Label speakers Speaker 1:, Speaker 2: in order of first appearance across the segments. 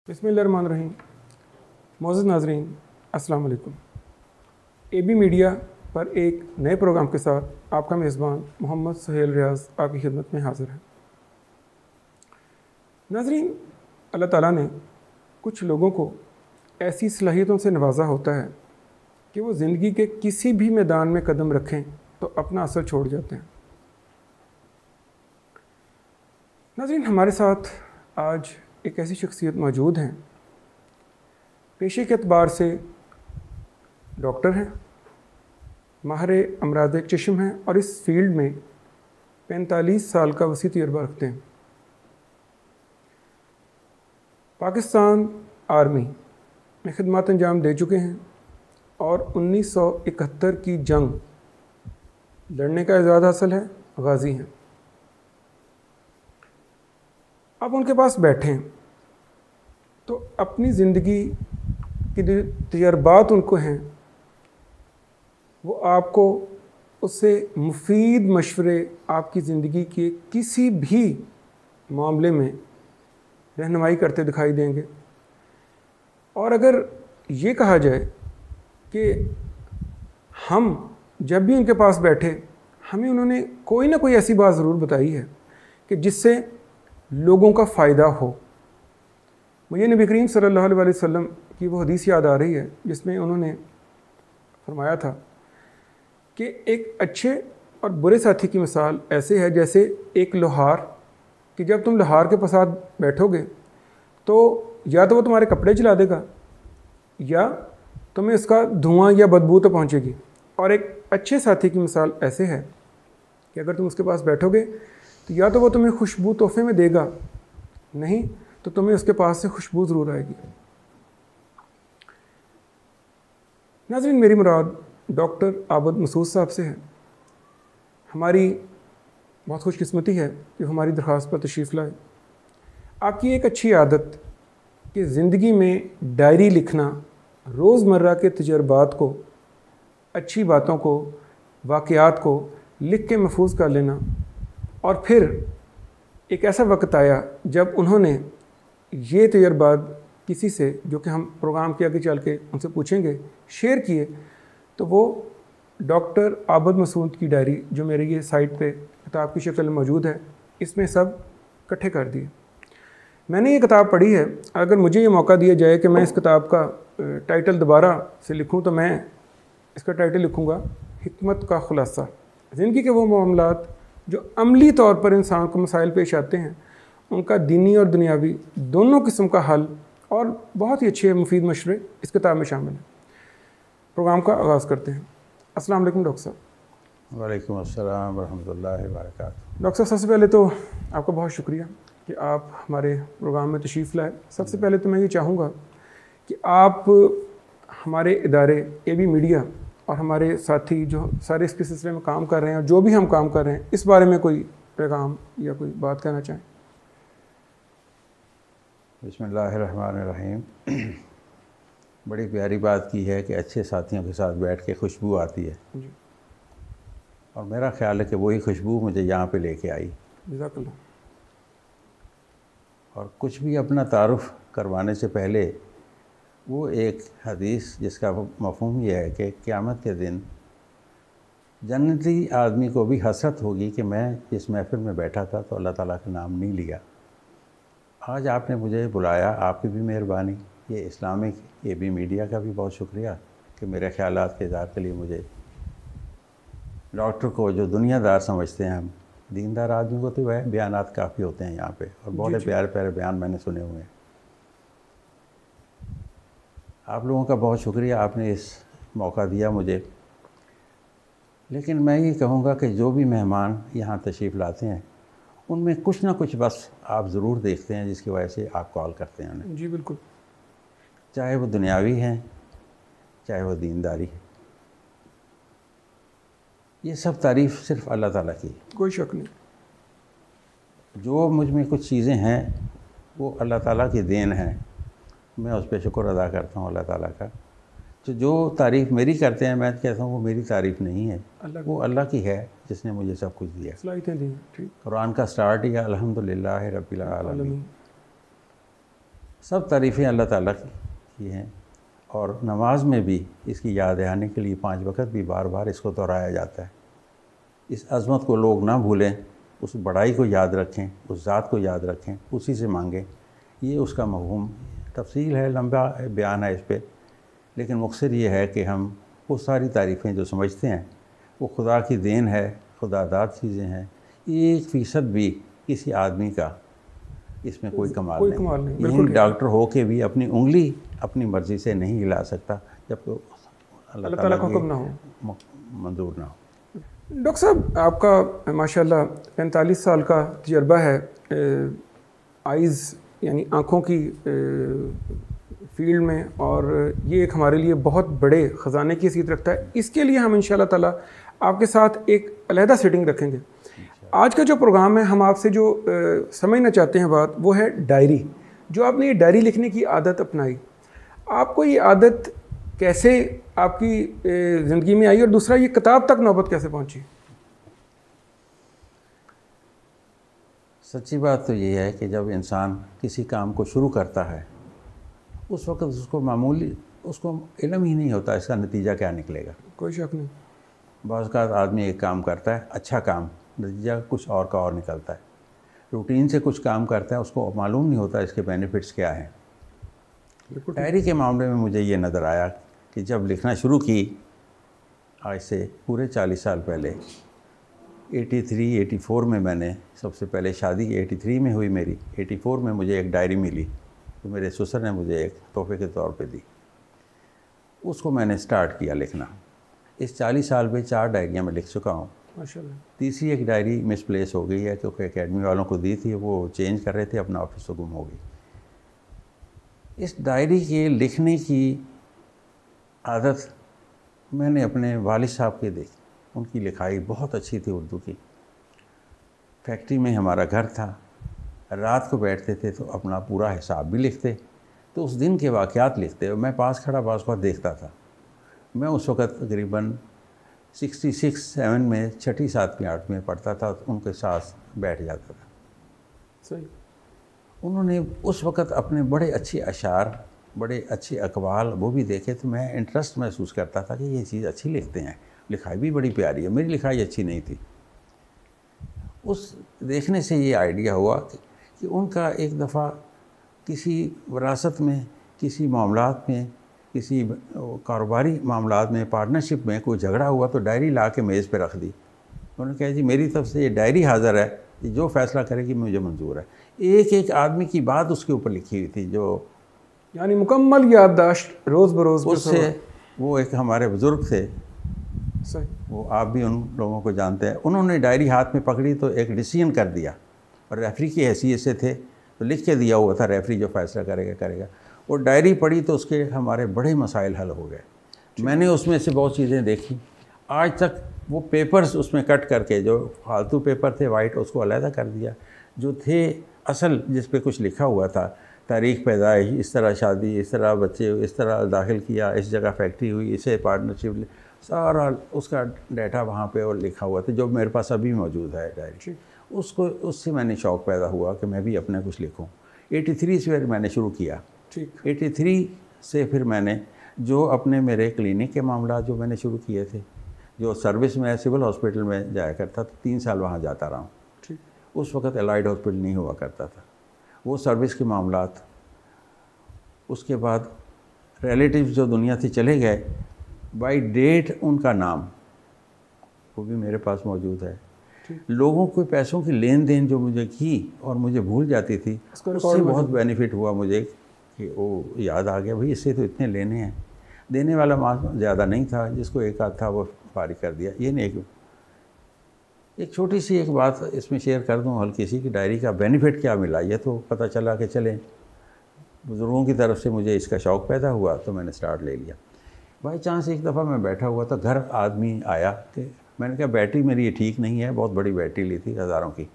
Speaker 1: بسم اللہ الرحمن الرحیم۔ معزز ناظرین السلام علیکم۔ اے بی میڈیا پر ایک نئے پروگرام کے ساتھ آپ کا میزبان محمد سہیل ریاض آپ کی خدمت میں حاضر ہے۔ ناظرین، اللہ تعالیٰ نے کچھ لوگوں کو ایسی صلاحیتوں سے نوازا ہوتا ہے کہ وہ زندگی کے کسی بھی میدان میں قدم رکھیں تو اپنا اثر چھوڑ جاتے ہیں۔ ناظرین، ہمارے ساتھ آج ایک ایسی شخصیت موجود ہیں، پیشے کے اعتبار سے ڈاکٹر ہیں، ماہر امراض چشم ہیں اور اس فیلڈ میں 45 سال کا وسیع تجربہ رکھتے ہیں۔ پاکستان آرمی میں خدمات انجام دے چکے ہیں اور 1971 کی جنگ لڑنے کا اعزاز حاصل ہے، غازی ہیں۔ آپ ان کے پاس بیٹھیں تو اپنی زندگی کے جو تجربات ان کو ہیں وہ آپ کو اس سے مفید مشورے آپ کی زندگی کے کسی بھی معاملے میں رہنمائی کرتے دکھائی دیں گے۔ اور اگر یہ کہا جائے کہ ہم جب بھی ان کے پاس بیٹھے ہمیں انہوں نے کوئی نہ کوئی ایسی بات ضرور بتائی ہے کہ جس سے لوگوں کا فائدہ ہو۔ مجھے نبی کریم صلی اللہ علیہ وسلم کی وہ حدیث یاد آ رہی ہے جس میں انہوں نے فرمایا تھا کہ ایک اچھے اور برے ساتھی کی مثال ایسے ہے جیسے ایک لوہار، کہ جب تم لوہار کے پاس بیٹھو گے تو یا تو وہ تمہارے کپڑے جلا دے گا یا تمہیں اس کا دھواں یا بدبو تو پہنچے گی۔ اور ایک اچھے ساتھی کی مثال ایسے ہے کہ اگر تم اس کے پاس بیٹھو گے تو یا تو وہ تمہیں خوشبو تحفے میں دے گا، نہیں تو تمہیں اس کے پاس سے خوشبو ضرور آئے گی۔ ناظرین، میری مراد ڈاکٹر عابد مسعود صاحب سے ہے۔ ہماری بہت خوش قسمتی ہے کہ ہماری درخواست پر تشریف لائے۔ آپ کی ایک اچھی عادت کہ زندگی میں ڈائری لکھنا، روزمرہ کے تجربات کو، اچھی باتوں کو، واقعات کو لکھ کے محفوظ کر لینا، اور پھر ایک ایسا وقت آیا جب انہوں نے یہ تجربات کسی سے، جو کہ ہم پروگرام کے آگے چل کے ان سے پوچھیں گے، شیئر کیے، تو وہ ڈاکٹر عابد مسعود کی ڈائری جو میرے یہ سائٹ پہ کتاب کی شکل میں موجود ہے، اس میں سب اکٹھے کر دیے۔ میں نے یہ کتاب پڑھی ہے۔ اگر مجھے یہ موقع دیا جائے کہ میں اس کتاب کا ٹائٹل دوبارہ سے لکھوں تو میں اس کا ٹائٹل لکھوں گا حکمت کا خلاصہ۔ زندگی کے وہ معاملات جو عملی طور پر انسان کو مسائل پیش آتے ہیں، ان کا دینی اور دنیاوی دونوں قسم کا حل اور بہت ہی اچھے مفید مشورے اس کتاب میں شامل ہیں۔ پروگرام کا آغاز کرتے ہیں۔ السلام علیکم ڈاکٹر صاحب۔
Speaker 2: وعلیکم السلام ورحمۃ اللہ وبرکاتہ۔
Speaker 1: ڈاکٹر صاحب، سب سے پہلے تو آپ کا بہت شکریہ کہ آپ ہمارے پروگرام میں تشریف لائے۔ سب سے پہلے تو میں یہ چاہوں گا کہ آپ ہمارے ادارے اے بی میڈیا اور ہمارے ساتھی جو سارے اس کے سلسلے میں کام کر رہے ہیں اور جو بھی ہم کام کر رہے ہیں، اس بارے میں کوئی پیغام یا کوئی بات کہنا چاہیں۔
Speaker 2: بسم اللہ الرحمن الرحیم۔ بڑی پیاری بات کی ہے کہ اچھے ساتھیوں کے ساتھ بیٹھ کے خوشبو آتی ہے،
Speaker 1: جی،
Speaker 2: اور میرا خیال ہے کہ وہی خوشبو مجھے یہاں پہ لے کے آئی۔
Speaker 1: جزاک اللہ۔
Speaker 2: اور کچھ بھی اپنا تعارف کروانے سے پہلے وہ ایک حدیث جس کا مفہوم یہ ہے کہ قیامت کے دن جنتی آدمی کو بھی حسرت ہوگی کہ میں اس محفل میں بیٹھا تھا تو اللہ تعالیٰ کا نام نہیں لیا۔ آج آپ نے مجھے بلایا، آپ کی بھی مہربانی۔ یہ اسلامک اے بی میڈیا کا بھی بہت شکریہ کہ میرے خیالات کے اظہار کے لیے مجھے، ڈاکٹر کو جو دنیا دار سمجھتے ہیں ہم، دیندار آدمی کو تو بیانات کافی ہوتے ہیں یہاں پہ، اور بہت پیارے پیارے بیان میں نے سنے ہوئے ہیں۔ آپ لوگوں کا بہت شکریہ، آپ نے اس موقع دیا مجھے۔ لیکن میں یہ کہوں گا کہ جو بھی مہمان یہاں تشریف لاتے ہیں ان میں کچھ نہ کچھ بس آپ ضرور دیکھتے ہیں جس کی وجہ سے آپ کال کرتے ہیں انہیں،
Speaker 1: جی بالکل،
Speaker 2: چاہے وہ دنیاوی ہیں چاہے وہ دینداری ہے۔ یہ سب تعریف صرف اللہ تعالیٰ کی ہے۔
Speaker 1: کوئی شک نہیں۔
Speaker 2: جو مجھ میں کچھ چیزیں ہیں وہ اللہ تعالیٰ کی دین ہے، میں اس پہ شکر ادا کرتا ہوں اللہ تعالیٰ کا۔ جو تعریف میری کرتے ہیں میں کہتا ہوں وہ میری تعریف نہیں ہے، وہ اللہ کی ہے جس نے مجھے سب کچھ دیا۔
Speaker 1: صلاحیتیں دی ہیں، ٹھیک۔
Speaker 2: قرآن کا سٹارٹ ہی الحمدللہ رب العالمین۔ سب تعریفیں اللہ تعالیٰ کی ہیں، اور نماز میں بھی اس کی یاد دہانی کے لیے 5 وقت بھی بار بار اس کو دہرایا جاتا ہے۔ اس عظمت کو لوگ نہ بھولیں، اس بڑائی کو یاد رکھیں، اس ذات کو یاد رکھیں، اسی سے مانگیں۔ یہ اس کا مفہوم، تفصیل ہے، لمبا بیان ہے اس پہ، لیکن مختصر یہ ہے کہ ہم وہ ساری تعریفیں جو سمجھتے ہیں وہ خدا کی دین ہے، خدا داد چیزیں ہیں۔ 1% بھی کسی آدمی کا اس میں کوئی کمال نہیں۔ یعنی ڈاکٹر ہو کے بھی اپنی انگلی اپنی مرضی سے نہیں ہلا سکتا جب کہ
Speaker 1: اللہ تعالیٰ کا حکم نہ ہو،
Speaker 2: منظور نہ ہو۔
Speaker 1: ڈاکٹر صاحب، آپ کا ماشاءاللہ 45 سال کا تجربہ ہے آئیز یعنی آنکھوں کی فیلڈ میں، اور یہ ایک ہمارے لیے بہت بڑے خزانے کی حیثیت رکھتا ہے۔ اس کے لیے ہم انشاءاللہ تعالیٰ آپ کے ساتھ ایک علیحدہ سیٹنگ رکھیں گے۔ آج کا جو پروگرام ہے، ہم آپ سے جو سمجھنا چاہتے ہیں بات، وہ ہے ڈائری۔ جو آپ نے یہ ڈائری لکھنے کی عادت اپنائی، آپ کو یہ عادت کیسے آپ کی زندگی میں آئی، اور دوسرا یہ کتاب تک نوبت کیسے پہنچی؟
Speaker 2: سچی بات تو یہ ہے کہ جب انسان کسی کام کو شروع کرتا ہے اس وقت اس کو علم ہی نہیں ہوتا اس کا نتیجہ کیا نکلے گا۔
Speaker 1: کوئی شک نہیں۔
Speaker 2: بعض اوقات آدمی ایک کام کرتا ہے، اچھا کام، نتیجہ کچھ اور کا اور نکلتا ہے۔ روٹین سے کچھ کام کرتا ہے، اس کو معلوم نہیں ہوتا اس کے بینیفٹس کیا ہیں۔ ڈائری کے معاملے میں مجھے یہ نظر آیا کہ جب لکھنا شروع کی، آج سے پورے 40 سال پہلے، 84 میں نے سب سے پہلے شادی 83 میں ہوئی میری۔ 84 میں مجھے ایک ڈائری ملی جو میرے سسر نے مجھے ایک تحفے کے طور پہ دی۔ اس کو میں نے سٹارٹ کیا لکھنا۔ اس 40 سال میں 4 ڈائریاں میں لکھ چکا ہوں۔
Speaker 1: ماشاءاللہ۔
Speaker 2: تیسری ایک ڈائری مس پلیس ہو گئی ہے کیونکہ اکیڈمی والوں کو دی تھی، وہ چینج کر رہے تھے، اپنا آفس سے گم ہو گئی۔ اس ڈائری کے لکھنے کی عادت میں نے اپنے والد صاحب کے دیکھی۔ ان کی لکھائی بہت اچھی تھی اردو کی۔ فیکٹری میں ہمارا گھر تھا، رات کو بیٹھتے تھے تو اپنا پورا حساب بھی لکھتے، تو اس دن کے واقعات لکھتے، اور میں پاس کھڑا بعض وقت دیکھتا تھا۔ میں اس وقت تقریباً 66-67 میں 6ٹھی 7ویں 8ویں میں پڑھتا تھا، ان کے ساتھ بیٹھ جاتا تھا۔
Speaker 1: صحیح۔
Speaker 2: انہوں نے اس وقت اپنے بڑے اچھے اشعار، بڑے اچھے اقوال وہ بھی دیکھے، تو میں انٹرسٹ محسوس کرتا تھا کہ یہ چیز اچھی لکھتے ہیں، لکھائی بھی بڑی پیاری ہے۔ میری لکھائی اچھی نہیں تھی۔ اس دیکھنے سے یہ آئیڈیا ہوا کہ ان کا ایک دفعہ کسی وراثت میں، کسی معاملات میں، کسی کاروباری معاملات میں، پارٹنرشپ میں کوئی جھگڑا ہوا تو ڈائری لا کے میز پہ رکھ دی۔ انہوں نے کہا جی میری طرف سے یہ ڈائری حاضر ہے، یہ جو فیصلہ کرے گی مجھے منظور ہے۔ ایک آدمی کی بات اس کے اوپر لکھی ہوئی تھی، جو
Speaker 1: یعنی مکمل یادداشت روز بروز
Speaker 2: اس سے۔ وہ ایک ہمارے بزرگ تھے،
Speaker 1: صحیح،
Speaker 2: وہ آپ بھی ان لوگوں کو جانتے ہیں۔ انہوں نے ڈائری ہاتھ میں پکڑی تو ایک ڈیسیژن کر دیا، اور ریفری کی حیثیت سے تھے تو لکھ کے دیا ہوا تھا، ریفری جو فیصلہ کرے گا کرے گا۔ وہ ڈائری پڑھی تو اس کے ہمارے بڑے مسائل حل ہو گئے۔ میں نے اس میں سے بہت چیزیں دیکھی، آج تک وہ پیپرز اس میں کٹ کر کے، جو فالتو پیپر تھے وائٹ، اس کو علیحدہ کر دیا۔ جو تھے اصل جس پہ کچھ لکھا ہوا تھا، تاریخ پیدائش، اس طرح شادی، اس طرح بچے، اس طرح داخل کیا، اس جگہ فیکٹری ہوئی، اسے پارٹنرشپ، سارا اس کا ڈیٹا وہاں پہ اور لکھا ہوا تھا، جو میرے پاس ابھی موجود ہے ڈائری۔ اس سے میں نے شوق پیدا ہوا کہ میں بھی اپنا کچھ لکھوں۔ 83 سے میں نے شروع کیا۔ 83 سے پھر میں نے جو اپنے میرے کلینک کے معاملات جو میں نے شروع کیے تھے، جو سروس میں سول ہاسپٹل میں جایا کرتا تھا، 3 سال وہاں جاتا رہا ہوں۔ اس وقت الائڈ ہاسپٹل نہیں ہوا کرتا تھا، وہ سروس کے معاملات۔ اس کے بعد ریلیٹیوز جو دنیا سے چلے گئے، بائی ڈیٹ ان کا نام وہ بھی میرے پاس موجود ہے۔ لوگوں کو پیسوں کی لین دین جو مجھے کی اور مجھے بھول جاتی تھی، اس سے بہت بینیفٹ ہوا مجھے کہ وہ یاد آ گیا، بھائی اس سے تو اتنے لینے ہیں۔ دینے والا زیادہ نہیں تھا، جس کو ایک آدھ تھا وہ فارغ کر دیا۔ یہ نہیں، ایک چھوٹی سی ایک بات اس میں شیئر کر دوں ہلکی سی، کہ ڈائری کا بینیفٹ کیا ملا۔ یہ تو پتہ چلا کہ چلیں بزرگوں کی طرف سے مجھے اس کا شوق پیدا ہوا تو میں نے سٹارٹ لے لیا۔ بائی چانس ایک دفعہ میں بیٹھا ہوا تھا، گھر آدمی آیا کہ میں نے کہا بیٹری میری یہ ٹھیک نہیں ہے، بہت بڑی بیٹری لی تھی ہزاروں کی،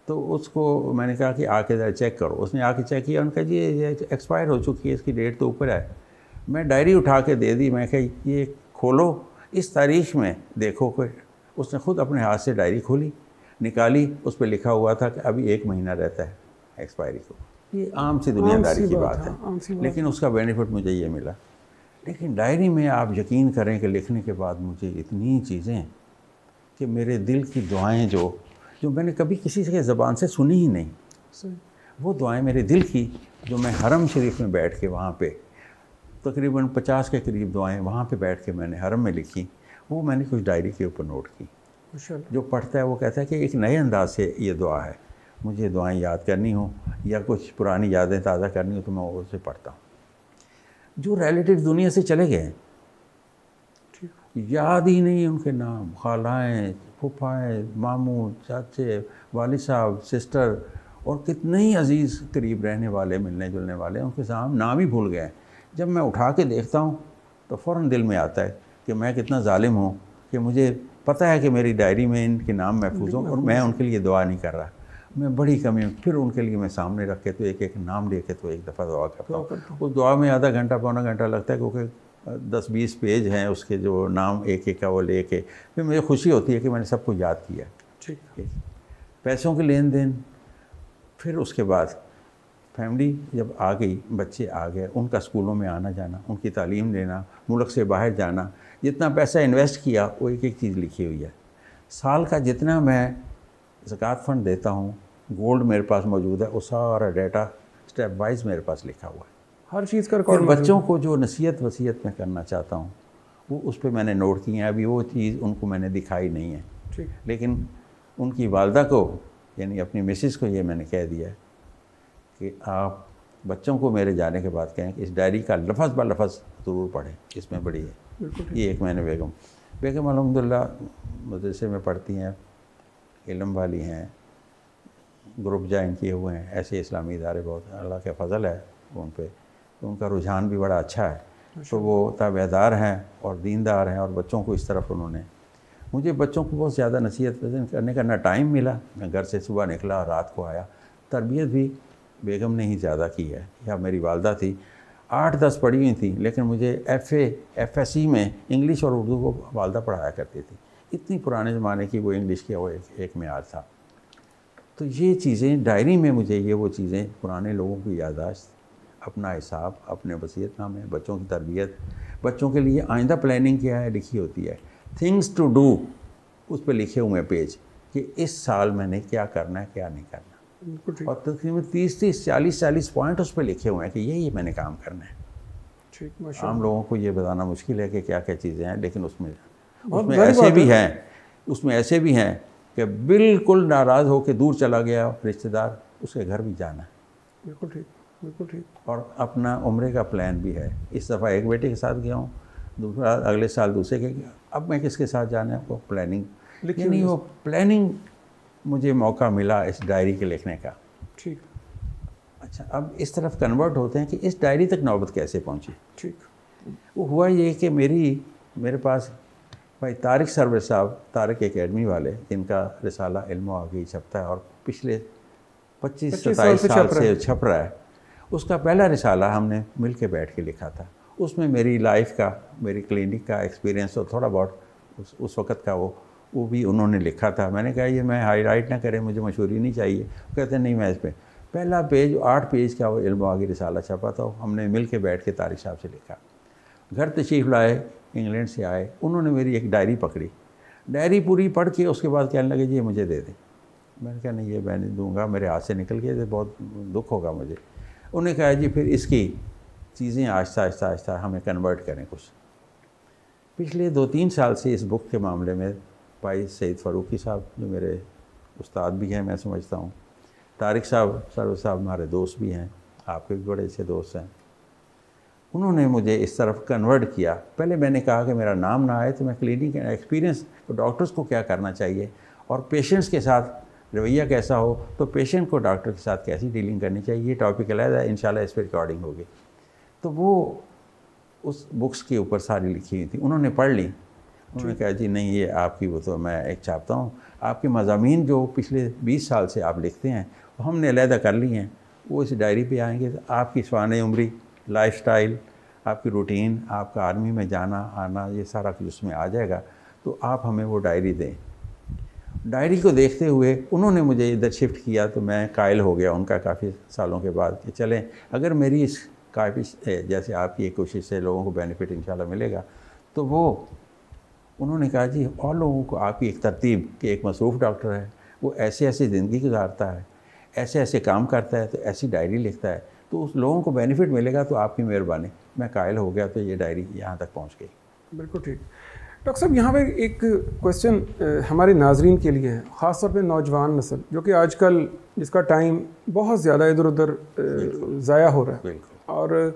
Speaker 2: تو اس کو میں نے کہا کہ آ کے ذرا چیک کرو۔ اس نے آ کے چیک کیا، ان کا جی یہ ایکسپائر ہو چکی ہے، اس کی ڈیٹ تو اوپر ہے۔ میں ڈائری اٹھا کے دے دی، میں کہا یہ کھولو، اس تاریخ میں دیکھو کوئی۔ اس نے خود اپنے ہاتھ سے ڈائری کھولی، نکالی، اس پہ لکھا ہوا تھا کہ ابھی 1 مہینہ رہتا ہے ایکسپائری کو۔ یہ عام سی دنیا داری کی بات ہے،
Speaker 1: عام سی بات۔
Speaker 2: لیکن اس کا بینیفٹ مجھے یہ ملا۔ لیکن ڈائری میں آپ یقین کریں کہ لکھنے کے بعد مجھے اتنی چیزیں کہ میرے دل کی دعائیں جو میں نے کبھی کسی کے زبان سے سنی ہی نہیں، وہ دعائیں میرے دل کی جو میں حرم شریف میں بیٹھ کے وہاں پہ تقریباً 50 کے قریب دعائیں وہاں پہ بیٹھ کے میں نے حرم میں لکھی، وہ میں نے کچھ ڈائری کے اوپر نوٹ کی۔ جو پڑھتا ہے وہ کہتا ہے کہ ایک نئے انداز سے یہ دعا ہے، مجھے دعائیں یاد کرنی ہوں یا کچھ پرانی یادیں تازہ کرنی ہوں تو میں اسے پڑھتا ہوں۔ جو ریلیٹیو دنیا سے چلے گئے یاد ہی نہیں ان کے نام، خالائیں، پھوپھائیں، ماموں، چاچے، والد صاحب، سسٹر، اور کتنے ہی عزیز قریب رہنے والے ملنے جلنے والے، ان کے نام ہی بھول گئے۔ جب میں اٹھا کے دیکھتا ہوں تو فوراً دل میں آتا ہے کہ میں کتنا ظالم ہوں کہ مجھے پتہ ہے کہ میری ڈائری میں ان کے نام محفوظ ہوں اور میں ان کے لیے دعا نہیں کر رہا۔ میں بڑی کمی ہوں، پھر ان کے لیے میں سامنے رکھ کے تو ایک نام لے کے تو ایک دفعہ دعا کرتا ہوں۔ اس دعا میں آدھا گھنٹہ پونا گھنٹہ لگتا ہے کیونکہ 10-20 پیج ہیں اس کے جو نام ایک کا وہ لے کے، پھر مجھے خوشی ہوتی ہے کہ میں نے سب کو یاد کیا۔ پیسوں کے لین دین، پھر اس کے بعد فیملی جب آ گئی، بچے آ گئے، ان کا اسکولوں میں آنا جانا، ان کی تعلیم لینا، ملک سے باہر جانا، جتنا پیسہ انویسٹ کیا وہ ایک چیز لکھی ہوئی ہے۔ سال کا جتنا میں زکوٰۃ فنڈ دیتا ہوں، گولڈ میرے پاس موجود ہے، وہ سارا ڈیٹا اسٹیپ وائز میرے پاس لکھا ہوا ہے،
Speaker 1: ہر چیز کا
Speaker 2: اور بچوں کو جو نصیحت وصیت میں کرنا چاہتا ہوں وہ اس پہ میں نے نوٹ کی ہیں۔ ابھی وہ چیز ان کو میں نے دکھائی نہیں ہے، لیکن ان کی والدہ کو یعنی اپنی مسز کو یہ میں نے کہہ دیا ہے کہ آپ بچوں کو میرے جانے کے بعد کہیں کہ اس ڈائری کا لفظ بہ لفظ ضرور پڑھیں، اس میں بڑی ہے۔ یہ ایک میں نے بیگم الحمدللہ مدرسے میں پڑھتی ہیں، علم والی ہیں، گروپ جوائن کیے ہوئے ہیں، ایسے اسلامی ادارے بہت اللہ کا فضل ہے ان پہ، تو ان کا رجحان بھی بڑا اچھا ہے، تو وہ تابعدار ہیں اور دیندار ہیں، اور بچوں کو اس طرف انہوں نے، مجھے بچوں کو بہت زیادہ نصیحت کرنے کا نہ ٹائم ملا، میں گھر سے صبح نکلا رات کو آیا، تربیت بھی بیگم نے ہی زیادہ کی ہے، یا میری والدہ تھی، 8-10 پڑھی ہوئی تھیں، لیکن مجھے ایف ایس سی میں انگلش اور اردو کو والدہ پڑھایا کرتی تھی، اتنی پرانے زمانے کی وہ انگلش کی وہ ایک معیار تھا۔ تو یہ چیزیں ڈائری میں مجھے وہ چیزیں پرانے لوگوں کی یادداشت، اپنا حساب، اپنے وصیت نامے، بچوں کی تربیت، بچوں کے لیے آئندہ پلاننگ کیا ہے لکھی ہوتی ہے، تھنگس ٹو ڈو اس پہ لکھے ہوئے ہیں پیج کہ اس سال میں نے کیا کرنا ہے کیا نہیں کرنا، اور تقریباً 30-40 پوائنٹ اس پہ لکھے ہوئے ہیں کہ یہ میں نے کام کرنا ہے۔ عام لوگوں کو یہ بتانا مشکل ہے کہ کیا کیا چیزیں ہیں، لیکن اس میں ایسے بھی ہیں کہ بالکل ناراض ہو کے دور چلا گیا رشتہ دار، اس کے گھر بھی جانا ہے۔ بالکل ٹھیک۔ اور اپنا عمرے کا پلان بھی ہے، اس دفعہ ایک بیٹے کے ساتھ گیا ہوں، دوسرا اگلے سال دوسرے کے گیا، اب میں کس کے ساتھ جانا ہے وہ پلاننگ، یعنی وہ پلاننگ مجھے موقع ملا اس ڈائری کے لکھنے کا۔
Speaker 1: ٹھیک۔
Speaker 2: اچھا، اب اس طرف کنورٹ ہوتے ہیں کہ اس ڈائری تک نوبت کیسے پہنچی۔ ٹھیک۔ وہ ہوا یہ کہ میرے پاس بھائی طارق سرور صاحب، طارق اکیڈمی والے، جن کا رسالہ علم و آگہی چھپتا ہے اور پچھلے 25-27 سال سے چھپ رہا ہے، اس کا پہلا رسالہ ہم نے مل کے بیٹھ کے لکھا تھا۔ اس میں میری لائف کا، میری کلینک کا ایکسپیرینس اور تھوڑا بہت اس وقت کا وہ بھی انہوں نے لکھا تھا۔ میں نے کہا یہ میں ہائی لائٹ نہ کریں، مجھے مشہوری نہیں چاہیے۔ کہتے ہیں نہیں، میں اس پہ پہلا پیج 8 پیج کا وہ علم و آگہی رسالہ چھپا تھا، ہم نے مل کے بیٹھ کے طارق صاحب سے لکھا۔ گھر تشریف لائے، انگلینڈ سے آئے، انہوں نے میری ایک ڈائری پکڑی، ڈائری پوری پڑھ کے اس کے بعد کہنے لگے جی یہ مجھے دے دیں۔ میں نے کہا نہیں، یہ میں نہیں دوں گا، میرے ہاتھ سے نکل گیا، بہت دکھ ہوگا مجھے۔ انہوں نے کہا جی پھر اس کی چیزیں آہستہ ہمیں کنورٹ کریں کچھ۔ پچھلے 2-3 سال سے اس بک کے معاملے میں بھائی سعید فاروقی صاحب جو میرے استاد بھی ہیں میں سمجھتا ہوں، طارق صاحب سرور صاحب ہمارے دوست بھی ہیں، آپ کے بھی بڑے اچھے دوست ہیں، انہوں نے مجھے اس طرف کنورٹ کیا۔ پہلے میں نے کہا کہ میرا نام نہ آئے تو میں کلینک ایکسپیرینس ڈاکٹرز کو کیا کرنا چاہیے اور پیشنٹس کے ساتھ رویہ کیسا ہو، تو پیشنٹ کو ڈاکٹر کے ساتھ کیسی ڈیلنگ کرنی چاہیے، یہ ٹاپک علیحدہ ہے، انشاءاللہ اس پہ ریکارڈنگ ہوگی۔ تو وہ اس بکس کے اوپر ساری لکھی ہوئی تھی، انہوں نے پڑھ لی، انہوں نے کہا جی نہیں یہ آپ کی وہ تو میں ایک چھاپتا ہوں، آپ کے مضامین جو پچھلے 20 سال سے آپ لکھتے ہیں وہ ہم نے علیحدہ کر لی ہیں، وہ اس ڈائری پہ آئیں گے، تو آپ کی سوانح عمری، لائف سٹائل، آپ کی روٹین، آپ کا آرمی میں جانا آنا، یہ سارا کچھ اس میں آ جائے گا، تو آپ ہمیں وہ ڈائری دیں۔ ڈائری کو دیکھتے ہوئے انہوں نے مجھے ادھر شفٹ کیا، تو میں قائل ہو گیا ان کا کافی سالوں کے بعد کہ چلیں اگر میری اس کافی جیسے آپ کی ایک کوشش سے لوگوں کو بینیفٹ انشاءاللہ ملے گا، تو وہ انہوں نے کہا جی اور لوگوں کو آپ کی ایک ترتیب کہ ایک مصروف ڈاکٹر ہے، وہ ایسے ایسے زندگی گزارتا ہے، ایسے ایسے کام کرتا ہے، تو ایسی ڈائری لکھتا ہے، تو اس لوگوں کو بینیفٹ ملے گا، تو آپ کی مہربانی۔ میں قائل ہو گیا، تو یہ ڈائری یہاں تک پہنچ گئی۔
Speaker 1: بالکل ٹھیک۔ ڈاکٹر صاحب یہاں پہ ایک کویشچن ہمارے ناظرین کے لیے ہے، خاص طور پہ نوجوان نسل جو کہ آج کل جس کا ٹائم بہت زیادہ ادھر ادھر ضائع ہو رہا ہے،
Speaker 2: بالکل،
Speaker 1: اور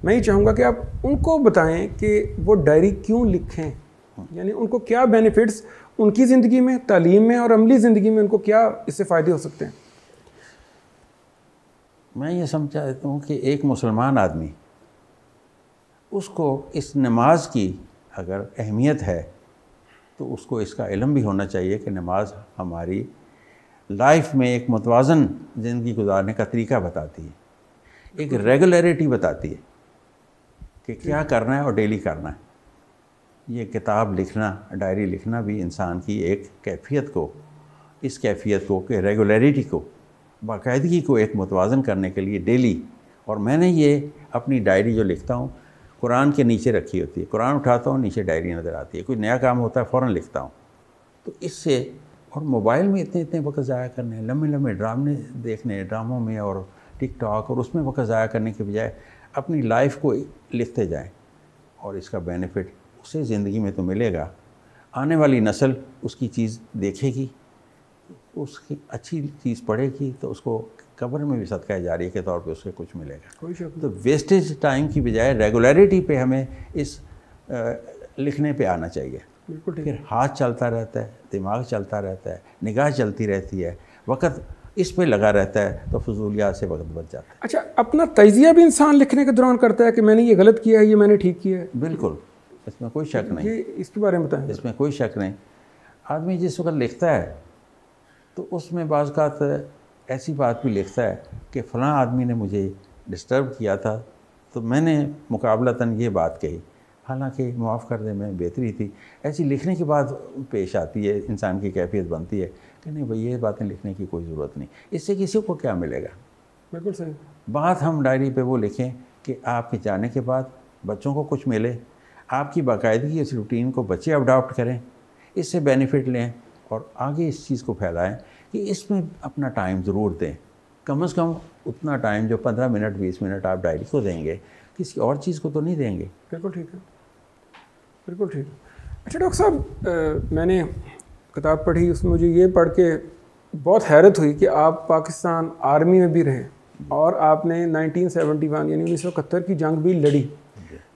Speaker 1: میں یہ چاہوں گا کہ آپ ان کو بتائیں کہ وہ ڈائری کیوں لکھیں، یعنی ان کو کیا بینیفٹس ان کی زندگی میں، تعلیم میں اور عملی زندگی میں ان کو کیا اس سے فائدے ہو سکتے ہیں؟
Speaker 2: میں یہ سمجھتا ہوں کہ ایک مسلمان آدمی اس کو اس نماز کی اگر اہمیت ہے تو اس کو اس کا علم بھی ہونا چاہیے کہ نماز ہماری لائف میں ایک متوازن زندگی گزارنے کا طریقہ بتاتی ہے، ایک ریگولیرٹی بتاتی ہے کہ کیا کرنا ہے اور ڈیلی کرنا ہے۔ یہ کتاب لکھنا، ڈائری لکھنا بھی انسان کی ایک کیفیت کو، اس کیفیت کو کہ ریگولیرٹی کو، باقاعدگی کو ایک متوازن کرنے کے لیے ڈیلی۔ اور میں نے یہ اپنی ڈائری جو لکھتا ہوں قرآن کے نیچے رکھی ہوتی ہے، قرآن اٹھاتا ہوں نیچے ڈائری نظر آتی ہے، کوئی نیا کام ہوتا ہے فوراً لکھتا ہوں۔ تو اس سے، اور موبائل میں اتنے وقت ضائع کرنے، لمبے ڈرامے دیکھنے، ڈراموں میں اور ٹک ٹاک اور اس میں وقت ضائع کرنے کے بجائے اپنی لائف کو لکھتے جائیں، اور اس کا بینیفٹ اسے زندگی میں تو ملے گا، آنے والی نسل اس کی چیز دیکھے گی، اس کی اچھی چیز پڑھے گی، تو اس کو قبر میں بھی صدقہ جاریہ کے طور پہ اس سے کچھ ملے گا۔
Speaker 1: کوئی شک
Speaker 2: تو ویسٹیج ٹائم کی بجائے ریگولیرٹی پہ ہمیں اس لکھنے پہ آنا چاہیے۔
Speaker 1: بالکل ٹھیک۔
Speaker 2: پھر ہاتھ چلتا رہتا ہے، دماغ چلتا رہتا ہے، نگاہ چلتی رہتی ہے، وقت اس پہ لگا رہتا ہے، تو فضولیات سے وقت بچ جاتا ہے۔
Speaker 1: اچھا، اپنا تجزیہ بھی انسان لکھنے کے دوران کرتا ہے کہ میں نے یہ غلط کیا ہے، یہ میں نے ٹھیک کیا ہے؟
Speaker 2: بالکل، اس میں کوئی شک نہیں،
Speaker 1: یہ اس کے بارے میں بتائیں۔
Speaker 2: اس میں کوئی شک نہیں۔ آدمی جس وقت لکھتا ہے تو اس میں بعض اوقات ایسی بات بھی لکھتا ہے کہ فلاں آدمی نے مجھے ڈسٹرب کیا تھا، تو میں نے مقابلتاً یہ بات کہی، حالانکہ معاف کر دے میں بہتری تھی۔ ایسی لکھنے کے بعد پیش آتی ہے، انسان کی کیفیت بنتی ہے کہ نہیں بھئی یہ باتیں لکھنے کی کوئی ضرورت نہیں، اس سے کسی کو کیا ملے گا۔
Speaker 1: بالکل صحیح۔
Speaker 2: بات ہم ڈائری پہ وہ لکھیں کہ آپ کے جانے کے بعد بچوں کو کچھ ملے، آپ کی باقاعدگی اس روٹین کو بچے اڈاپٹ کریں، اس سے بینیفٹ لیں، اور آگے اس چیز کو پھیلائیں کہ اس میں اپنا ٹائم ضرور دیں، کم از کم اتنا ٹائم جو 15 منٹ 20 منٹ آپ ڈائری کو دیں گے، کسی اور چیز کو تو نہیں دیں گے۔
Speaker 1: بالکل ٹھیک ہے، بالکل ٹھیک۔ اچھا ڈاکٹر صاحب، میں نے کتاب پڑھی، اس میں مجھے یہ پڑھ کے بہت حیرت ہوئی کہ آپ پاکستان آرمی میں بھی رہے، اور آپ نے 1971 یعنی 1971 کی جنگ بھی لڑی۔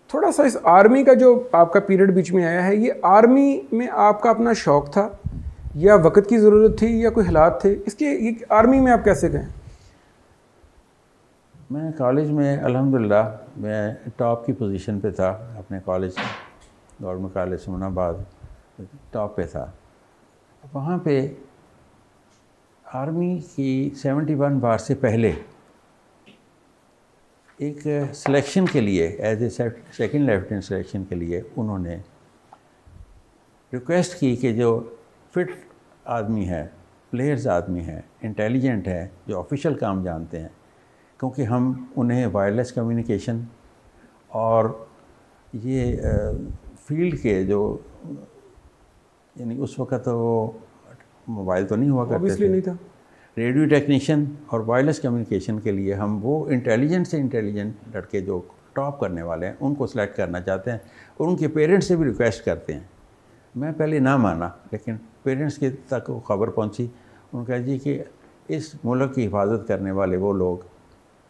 Speaker 1: تھوڑا سا اس آرمی کا جو آپ کا پیریڈ بیچ میں آیا ہے، یہ آرمی میں آپ کا اپنا شوق تھا یا وقت کی ضرورت تھی یا کوئی حالات تھے؟ اس کے یہ آرمی میں آپ کیسے گئے؟
Speaker 2: میں کالج میں الحمدللہ میں ٹاپ کی پوزیشن پہ تھا اپنے کالج، گورنمنٹ کالج سمن آباد ٹاپ پہ تھا۔ وہاں پہ آرمی کی 71 بار سے پہلے ایک سلیکشن کے لیے، as a second lieutenant selection کے لیے انہوں نے ریکویسٹ کی کہ جو فٹ آدمی ہے، پلیئرز آدمی ہیں، انٹیلیجنٹ ہے، جو آفیشیل کام جانتے ہیں، کیونکہ ہم انہیں وائرلیس کمیونیکیشن اور یہ فیلڈ کے جو، یعنی اس وقت وہ موبائل تو نہیں ہوا کرتے تھے،
Speaker 1: نہیں تھا،
Speaker 2: ریڈیو ٹیکنیشین اور وائرلیس کمیونیکیشن کے لیے ہم وہ انٹیلیجنٹ سے انٹیلیجنٹ لڑکے جو ٹاپ کرنے والے ہیں ان کو سلیکٹ کرنا چاہتے ہیں، اور ان کے پیرنٹس سے بھی ریکویسٹ کرتے ہیں۔ میں پہلے نہ مانا، لیکن پیرنٹس کے تک وہ خبر پہنچی، انہوں نے کہا جی کہ اس ملک کی حفاظت کرنے والے وہ لوگ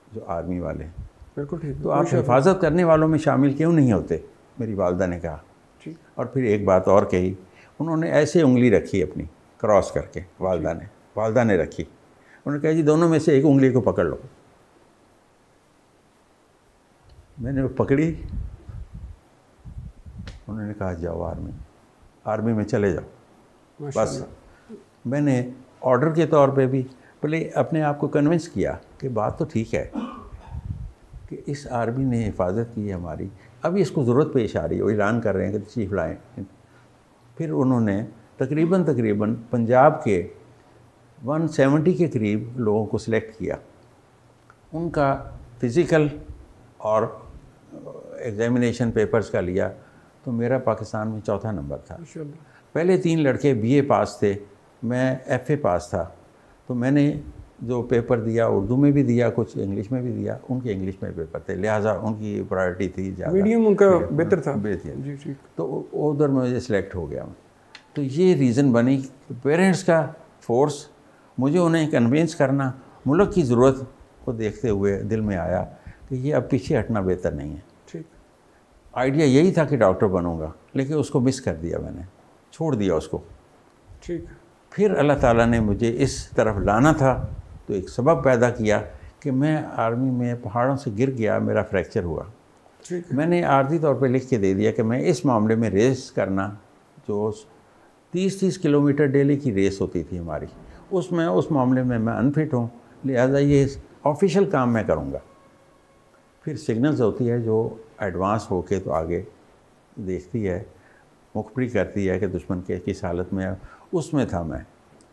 Speaker 2: جو آرمی والے ہیں،
Speaker 1: بالکل ٹھیک،
Speaker 2: تو آپ حفاظت کرنے والوں میں شامل کیوں نہیں ہوتے؟ میری والدہ نے کہا۔ اور پھر ایک بات اور کہی، انہوں نے ایسے انگلی رکھی اپنی کراس کر کے، والدہ نے رکھی، انہوں نے کہا جی دونوں میں سے ایک انگلی کو پکڑ لو۔ میں نے وہ پکڑی، انہوں نے کہا جاؤ آرمی میں چلے جاؤ۔ بس میں نے آرڈر کے طور پہ بھی پہلے اپنے آپ کو کنونس کیا کہ بات تو ٹھیک ہے کہ اس آرمی نے حفاظت کی ہے ہماری، ابھی اس کو ضرورت پیش آ رہی ہے، وہ اعلان کر رہے ہیں کہ تشریف لائیں۔ پھر انہوں نے تقریباً پنجاب کے 170 کے قریب لوگوں کو سلیکٹ کیا. ان کا فزیکل اور ایگزامینیشن پیپرز کا لیا تو میرا پاکستان میں 4تھا نمبر تھا. پہلے 3 لڑکے BA پاس تھے, میں FA پاس تھا. تو میں نے جو پیپر دیا اردو میں بھی دیا, کچھ انگلش میں بھی دیا. ان کے انگلش میں پیپر تھے, لہٰذا ان کی پرائرٹی تھی زیادہ,
Speaker 1: میڈیم ان کا بہتر تھا.
Speaker 2: جی جی. تو ادھر مجھے سلیکٹ ہو گیا. تو یہ ریزن بنی کہ پیرنٹس کا فورس, مجھے انہیں کنونس کرنا, ملک کی ضرورت کو دیکھتے ہوئے دل میں آیا کہ یہ اب پیچھے ہٹنا بہتر نہیں ہے.
Speaker 1: ٹھیک.
Speaker 2: آئیڈیا یہی تھا کہ ڈاکٹر بنوں گا, لیکن اس کو مس کر دیا, میں نے چھوڑ دیا اس کو.
Speaker 1: ٹھیک.
Speaker 2: پھر اللہ تعالیٰ نے مجھے اس طرف لانا تھا تو ایک سبب پیدا کیا کہ میں آرمی میں پہاڑوں سے گر گیا, میرا فریکچر ہوا. میں نے عارضی طور پہ لکھ کے دے دیا کہ میں اس معاملے میں ریس کرنا, جو 30 کلومیٹر ڈیلی کی ریس ہوتی تھی ہماری, اس معاملے میں انفٹ ہوں, لہٰذا یہ آفیشیل کام میں کروں گا. پھر سگنلز ہوتی ہے جو ایڈوانس ہو کے تو آگے دیکھتی ہے, مخبری کرتی ہے کہ دشمن کے کس حالت میں ہے. اس میں تھا میں.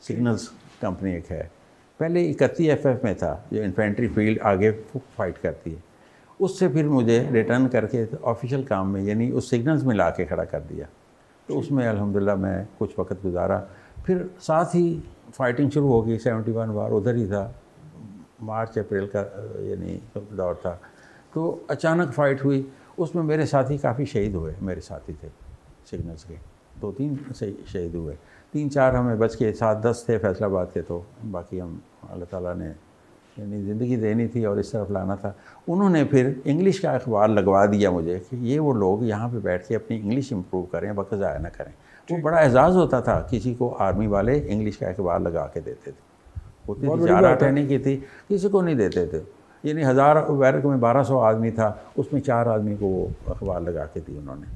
Speaker 2: سگنلز کمپنی ایک ہے, پہلے 31 FF میں تھا جو انفینٹری فیلڈ آگے فائٹ کرتی ہے. اس سے پھر مجھے ریٹرن کر کے آفیشیل کام میں, یعنی اس سگنلز میں لا کے کھڑا کر دیا. تو اس میں الحمدللہ میں کچھ وقت گزارا. پھر ساتھ ہی فائٹنگ شروع ہو گئی. 71 وار ادھر ہی تھا, مارچ اپریل کا یعنی دور تھا. تو اچانک فائٹ ہوئی, اس میں میرے ساتھی کافی شہید ہوئے. میرے ساتھی تھے سگنلز کے 2-3 شہید ہوئے, 3-4 ہمیں بچ کے, 7-10 تھے فیصل آباد کے. تو باقی ہم اللہ تعالیٰ نے یعنی زندگی دینی تھی اور اس طرف لانا تھا. انہوں نے پھر انگلش کا اخبار لگوا دیا مجھے کہ یہ وہ لوگ یہاں پہ بیٹھ کے اپنی انگلش امپروو کریں, وقت ضائع نہ کریں. وہ بڑا اعزاز ہوتا تھا کسی کو آرمی والے انگلش کا اخبار لگا کے دیتے تھے. اتنی تجارت نہیں کی تھی, کسی کو نہیں دیتے تھے. یعنی 1000 بیرک میں 1200 آدمی تھا, اس میں 4 آدمی کو وہ اخبار لگا کے دی انہوں نے.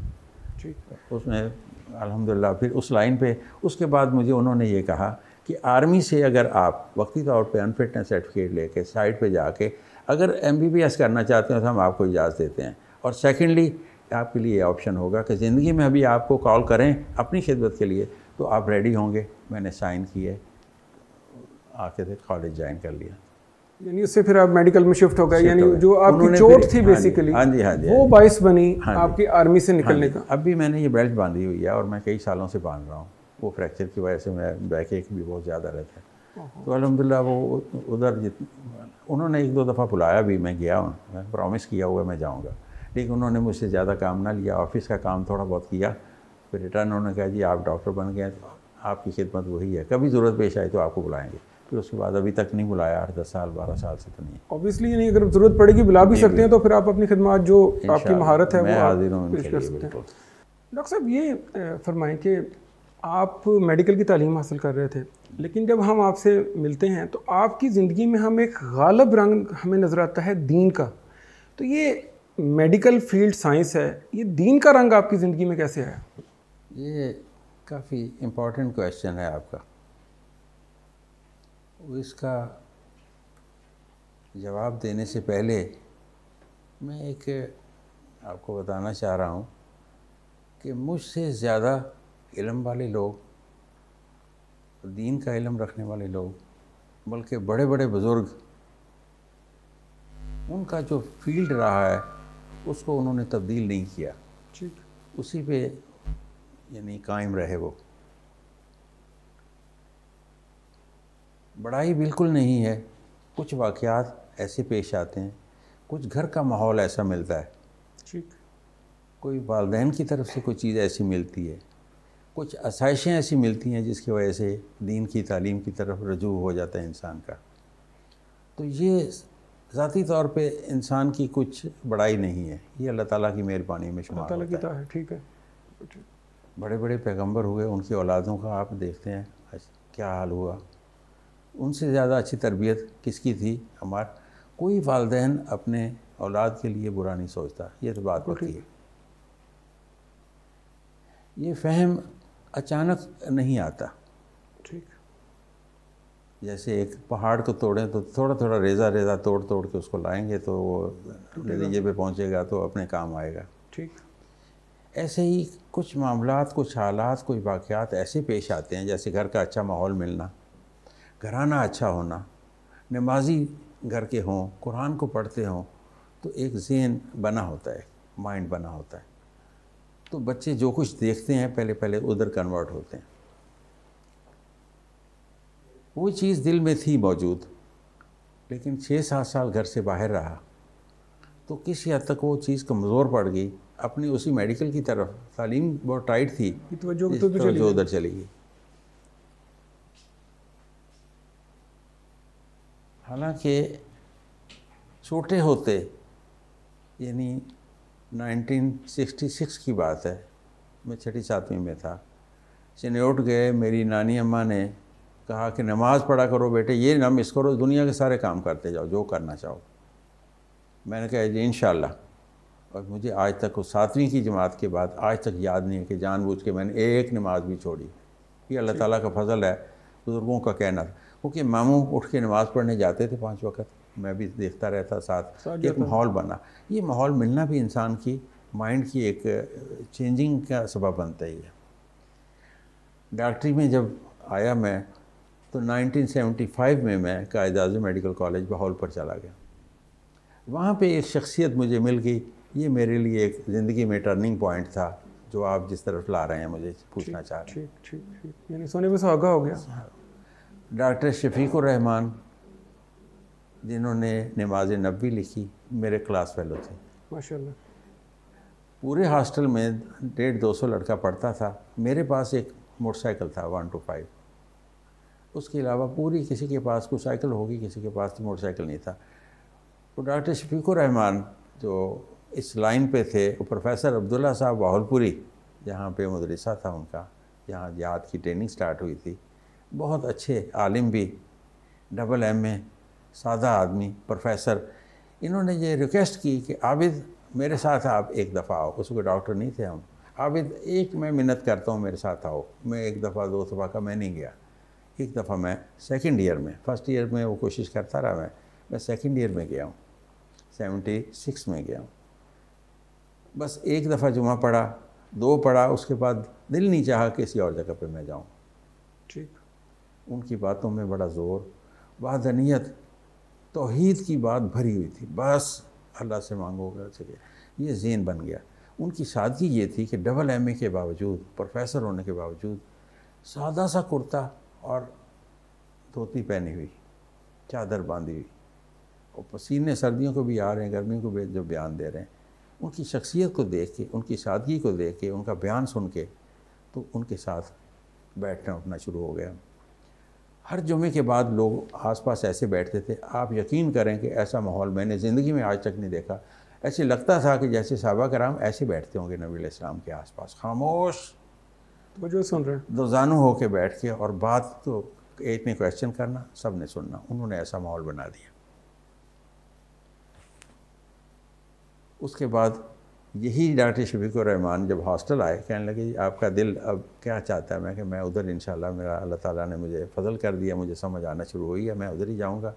Speaker 2: اس میں الحمدللہ پھر اس لائن پہ. اس کے بعد مجھے انہوں نے یہ کہا کہ آرمی سے اگر آپ وقتی طور پہ انفٹنس سرٹیفکیٹ لے کے سائٹ پہ جا کے اگر MBBS کرنا چاہتے ہیں تو ہم آپ کو اجازت دیتے ہیں. اور سیکنڈلی آپ کے لیے یہ آپشن ہوگا کہ زندگی میں ابھی آپ کو کال کریں اپنی خدمت کے لیے تو آپ ریڈی ہوں گے. میں نے سائن کیے, آ کے کالج جوائن کر لیا.
Speaker 1: یعنی اس سے پھر آپ میڈیکل میں شفٹ ہو گئے, یعنی جو آپ کی چوٹ تھی بیسیکلی وہ باعث بنی آپ کی آرمی سے نکلنے کا.
Speaker 2: اب بھی میں نے یہ بیلٹ باندھی ہوئی ہے اور میں کئی سالوں سے باندھ رہا ہوں. وہ فریکچر کی وجہ سے میں بیک ایک بھی بہت زیادہ رہتا ہے. تو الحمدللہ وہ ادھر انہوں نے 1-2 دفعہ بلایا بھی, میں گیا ہوں, میں پرومس کیا ہوا میں جاؤں گا, لیکن انہوں نے مجھ سے زیادہ کام نہ لیا. آفس کا کام تھوڑا بہت کیا, پھر ریٹرن انہوں نے کہا جی آپ ڈاکٹر بن گئے تو آپ کی خدمت وہی ہے, کبھی ضرورت پیش آئی تو آپ کو بلائیں گے. پھر اس کے بعد ابھی تک نہیں بلایا, 8-10 سال 12 سال سے تو نہیں.
Speaker 1: اوبیسلی نہیں, اگر ضرورت پڑے گی بلا بھی سکتے ہیں تو پھر آپ اپنی خدمات جو آپ کی مہارت ہے وہ
Speaker 2: حاضر ہوں
Speaker 1: پیش کر سکتے ہیں. ڈاکٹر صاحب یہ فرمائیں کہ آپ میڈیکل کی تعلیم حاصل کر رہے تھے, لیکن جب ہم آپ سے ملتے ہیں تو آپ کی زندگی میں ہم ایک غالب رنگ ہمیں نظر آتا ہے دین کا. تو یہ میڈیکل فیلڈ سائنس ہے, یہ دین کا رنگ آپ کی زندگی میں کیسے آیا؟
Speaker 2: یہ کافی امپورٹنٹ کویشچن ہے آپ کا. اس کا جواب دینے سے پہلے میں ایک آپ کو بتانا چاہ رہا ہوں کہ مجھ سے زیادہ علم والے لوگ, دین کا علم رکھنے والے لوگ, بلکہ بڑے بڑے بزرگ, ان کا جو فیلڈ رہا ہے اس کو انہوں نے تبدیل نہیں کیا, اسی پہ یعنی قائم رہے. وہ بڑائی بالکل نہیں ہے. کچھ واقعات ایسے پیش آتے ہیں, کچھ گھر کا ماحول ایسا ملتا ہے, کوئی والدین کی طرف سے کوئی چیز ایسی ملتی ہے, کچھ آسائشیں ایسی ملتی ہیں جس کی وجہ سے دین کی تعلیم کی طرف رجوع ہو جاتا ہے انسان کا. تو یہ ذاتی طور پہ انسان کی کچھ بڑائی نہیں ہے, یہ اللہ تعالیٰ کی مہربانی میں شمار ہوتا ہے.
Speaker 1: ٹھیک ہے.
Speaker 2: بڑے بڑے پیغمبر ہوئے, ان کی اولادوں کا آپ دیکھتے ہیں کیا حال ہوا. ان سے زیادہ اچھی تربیت کس کی تھی ہمارا. کوئی والدین اپنے اولاد کے لیے برا نہیں سوچتا, یہ تو بات پکی ہے. یہ فہم اچانک نہیں آتا. جیسے ایک پہاڑ کو توڑیں تو تھوڑا تھوڑا ریزہ ریزہ توڑ کے اس کو لائیں گے تو وہ نتیجے پہ پہنچے گا تو اپنے کام آئے گا. ایسے ہی کچھ معاملات، کچھ حالات، کچھ واقعات ایسے پیش آتے ہیں، جیسے گھر کا اچھا ماحول ملنا، گھرانہ اچھا ہونا، نمازی گھر کے ہوں، قرآن کو پڑھتے ہوں، تو ایک ذہن بنا ہوتا ہے، مائنڈ بنا ہوتا ہے، تو بچے جو کچھ دیکھتے ہیں پہلے ادھر کنورٹ ہوتے ہیں. وہ چیز دل میں تھی موجود، لیکن 6-7 سال گھر سے باہر رہا تو کسی حد تک وہ چیز کمزور پڑ گئی. اپنی اسی میڈیکل کی طرف تعلیم بہت ٹائٹ تھی، توجہ ادھر چلی گئی. حالانکہ چھوٹے ہوتے، یعنی 1966 کی بات ہے، میں 6-7ویں میں تھا، چنیوٹ گئے، میری نانی اماں نے کہا کہ نماز پڑھا کرو بیٹے، یہ نہ مس کرو، دنیا کے سارے کام کرتے جاؤ جو کرنا چاہو. میں نے کہا جی انشاءاللہ. اور مجھے آج تک وہ 7ویں کی جماعت کے بعد آج تک یاد نہیں ہے کہ جان بوجھ کے میں نے ایک نماز بھی چھوڑی. یہ اللہ تعالیٰ کا فضل ہے. بزرگوں کا کہنا تھا، کیونکہ ماموں اٹھ کے نماز پڑھنے جاتے تھے 5 وقت، میں بھی دیکھتا رہتا ساتھ. ایک ماحول بنا. یہ ماحول ملنا بھی انسان کی مائنڈ کی ایک چینجنگ کا سبب بنتا ہی ہے. ڈاکٹری میں جب آیا میں تو 1975 میں قائد اعظم میڈیکل کالج بہول پر چلا گیا. وہاں پہ ایک شخصیت مجھے مل گئی، یہ میرے لیے ایک زندگی میں ٹرننگ پوائنٹ تھا، جو آپ جس طرف لا رہے ہیں مجھے پوچھنا چاہ رہے ہیں.
Speaker 1: ٹھیک یعنی سونے پہ سہاگا ہو گیا.
Speaker 2: ڈاکٹر شفیق الرحمان، جنہوں نے نماز نبوی لکھی، میرے کلاس فیلو تھے.
Speaker 1: ماشاءاللہ.
Speaker 2: پورے ہاسٹل میں 150-200 لڑکا پڑھتا تھا. میرے پاس ایک موٹر سائیکل تھا 125. اس کے علاوہ پوری کسی کے پاس کوئی سائیکل ہوگی، کسی کے پاس تو موٹر سائیکل نہیں تھا. تو ڈاکٹر شفیق الرحمان جو اس لائن پہ تھے، وہ پروفیسر عبداللہ صاحب باہلپوری، جہاں پہ مدرسہ تھا ان کا، جہاں جہاد کی ٹریننگ سٹارٹ ہوئی تھی، بہت اچھے عالم بھی، ڈبل MA، سادہ آدمی، پروفیسر. انہوں نے یہ ریکویسٹ کی کہ عابد میرے ساتھ آپ ایک دفعہ آؤ. اس کو ڈاکٹر نہیں تھے ہم. عابد ایک میں منت کرتا ہوں میرے ساتھ آؤ. میں 1 دفعہ 2 دفعہ کا میں نہیں گیا. ایک دفعہ میں سیکنڈ ایئر میں، فرسٹ ایئر میں وہ کوشش کرتا رہا، میں سیکنڈ ایئر میں گیا ہوں، 76 میں گیا ہوں. بس ایک دفعہ جمعہ پڑھا، 2 پڑھا، اس کے بعد دل نہیں چاہا کسی اور جگہ پہ میں جاؤں.
Speaker 1: ٹھیک.
Speaker 2: ان کی باتوں میں بڑا زور، وحدانیت، توحید کی بات بھری ہوئی تھی. بس اللہ سے مانگو گا چلے، یہ ذہن بن گیا. ان کی سادگی یہ تھی کہ ڈبل MA کے باوجود، پروفیسر ہونے کے باوجود، سادہ سا کرتا اور دھوتی پہنی ہوئی، چادر باندھی ہوئی، اور پسینے سردیوں کو بھی آ رہے ہیں، گرمیوں کو بھی جو بیان دے رہے ہیں. ان کی شخصیت کو دیکھ کے، ان کی سادگی کو دیکھ کے، ان کا بیان سن کے، تو ان کے ساتھ بیٹھنا اٹھنا شروع ہو گیا. ہر جمعے کے بعد لوگ آس پاس ایسے بیٹھتے تھے، آپ یقین کریں کہ ایسا ماحول میں نے زندگی میں آج تک نہیں دیکھا. ایسے لگتا تھا کہ جیسے صحابہ کرام ایسے بیٹھتے ہوں گے نبی علیہ السلام کے آس پاس، خاموش،
Speaker 1: توجہ سن رہے ہیں،
Speaker 2: دو زانو ہو کے بیٹھ کے، اور بات تو ایک نے کویسچن کرنا، سب نے سننا. انہوں نے ایسا ماحول بنا دیا. اس کے بعد یہی ڈاکٹر شفیق الرحمان جب ہاسٹل آئے، کہنے لگے جی آپ کا دل اب کیا چاہتا ہے؟ میں کہ میں ادھر انشاءاللہ، میرا اللہ تعالیٰ نے مجھے فضل کر دیا، مجھے سمجھ آنا شروع ہوئی ہے، میں ادھر ہی جاؤں گا.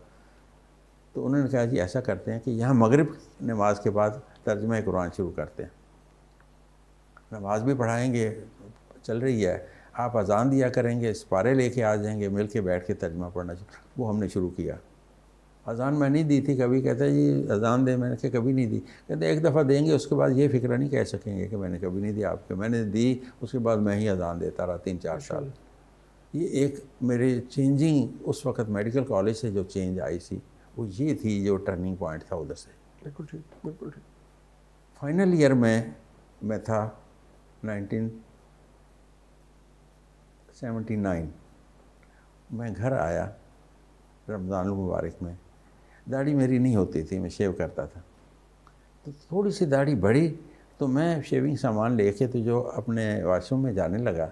Speaker 2: تو انہوں نے کہا جی ایسا کرتے ہیں کہ یہاں مغرب نماز کے بعد ترجمہ قرآن شروع کرتے ہیں، نماز بھی پڑھائیں گے، چل رہی ہے، آپ اذان دیا کریں گے، سپارے لے کے آ جائیں گے، مل کے بیٹھ کے ترجمہ پڑھنا وہ ہم نے شروع کیا. اذان میں نہیں دی تھی کبھی. کہتا ہے جی اذان دے، میں نے کہا کبھی نہیں دی. کہتے ایک دفعہ دیں گے، اس کے بعد یہ فکر نہیں کہہ سکیں گے کہ میں نے کبھی نہیں دی آپ کے. میں نے دی، اس کے بعد میں ہی اذان دیتا رہا 3-4 سال. یہ ایک میرے چینجنگ اس وقت میڈیکل کالج سے جو چینج آئی تھی، وہ یہ تھی جو ٹرننگ پوائنٹ تھا ادھر سے.
Speaker 1: بالکل ٹھیک، بالکل ٹھیک.
Speaker 2: فائنل ایئر میں تھا 1979. میں گھر آیا رمضان المبارک میں. داڑھی میری نہیں ہوتی تھی، میں شیو کرتا تھا. تو تھوڑی سی داڑھی بڑھی تو میں شیونگ سامان لے کے تو جو اپنے واش روم میں جانے لگا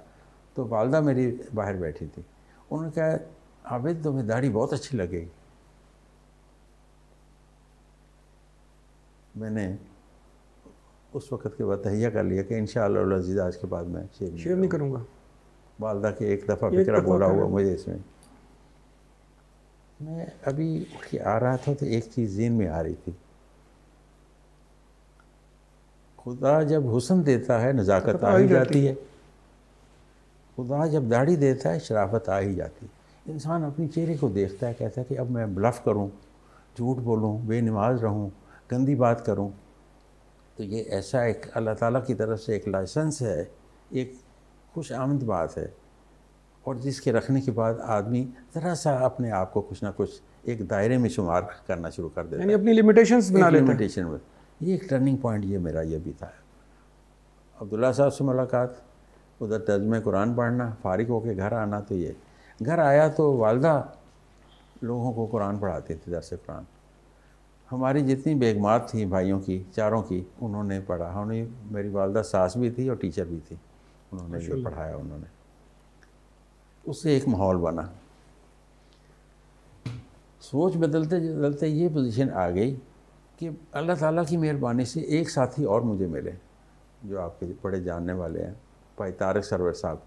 Speaker 2: تو والدہ میری باہر بیٹھی تھی. انہوں نے کہا عابد تمہیں داڑھی بہت اچھی لگے گی. میں نے اس وقت کے بعد تہیہ کر لیا کہ انشاءاللہ العزیز آج کے بعد میں
Speaker 1: شیو نہیں کروں گا.
Speaker 2: والدہ کے ایک دفعہ فکرہ بولا ہوا مجھے اس میں ابھی اٹھ کے آ رہا تھا تو ایک چیز ذہن میں آ رہی تھی. خدا جب حسن دیتا ہے نزاکت آ ہی جاتی ہے، خدا جب داڑھی دیتا ہے شرافت آ ہی جاتی ہے۔ انسان اپنی چہرے کو دیکھتا ہے، کہتا ہے کہ اب میں بلف کروں، جھوٹ بولوں، بے نماز رہوں، گندی بات کروں، تو یہ ایسا ایک اللہ تعالیٰ کی طرف سے ایک لائسنس ہے، ایک خوش آمد بات ہے، اور جس کے رکھنے کے بعد آدمی ذرا سا اپنے آپ کو کچھ نہ کچھ ایک دائرے میں شمار کرنا شروع کر دیتا ہے،
Speaker 1: یعنی اپنی لمیٹیشنز بنا لیتا ہے۔
Speaker 2: لمیٹیشن میں یہ ایک ٹرننگ پوائنٹ یہ میرا یہ بھی تھا۔ عبداللہ صاحب سے ملاقات، ادھر ترجمہ قرآن پڑھنا، فارغ ہو کے گھر آنا، تو یہ گھر آیا تو والدہ لوگوں کو قرآن پڑھاتی تھی، درس قرآن۔ ہماری جتنی بیگمات تھیں بھائیوں کی، چاروں کی، انہوں نے پڑھا، انہیں میری والدہ ساس بھی تھی اور ٹیچر بھی تھی، انہوں نے یہ پڑھایا، انہوں نے، اس سے ایک ماحول بنا۔ سوچ بدلتے بدلتے یہ پوزیشن آ گئی کہ اللہ تعالیٰ کی مہربانی سے ایک ساتھی اور مجھے ملے جو آپ کے بڑے جاننے والے ہیں، بھائی طارق سرور صاحب۔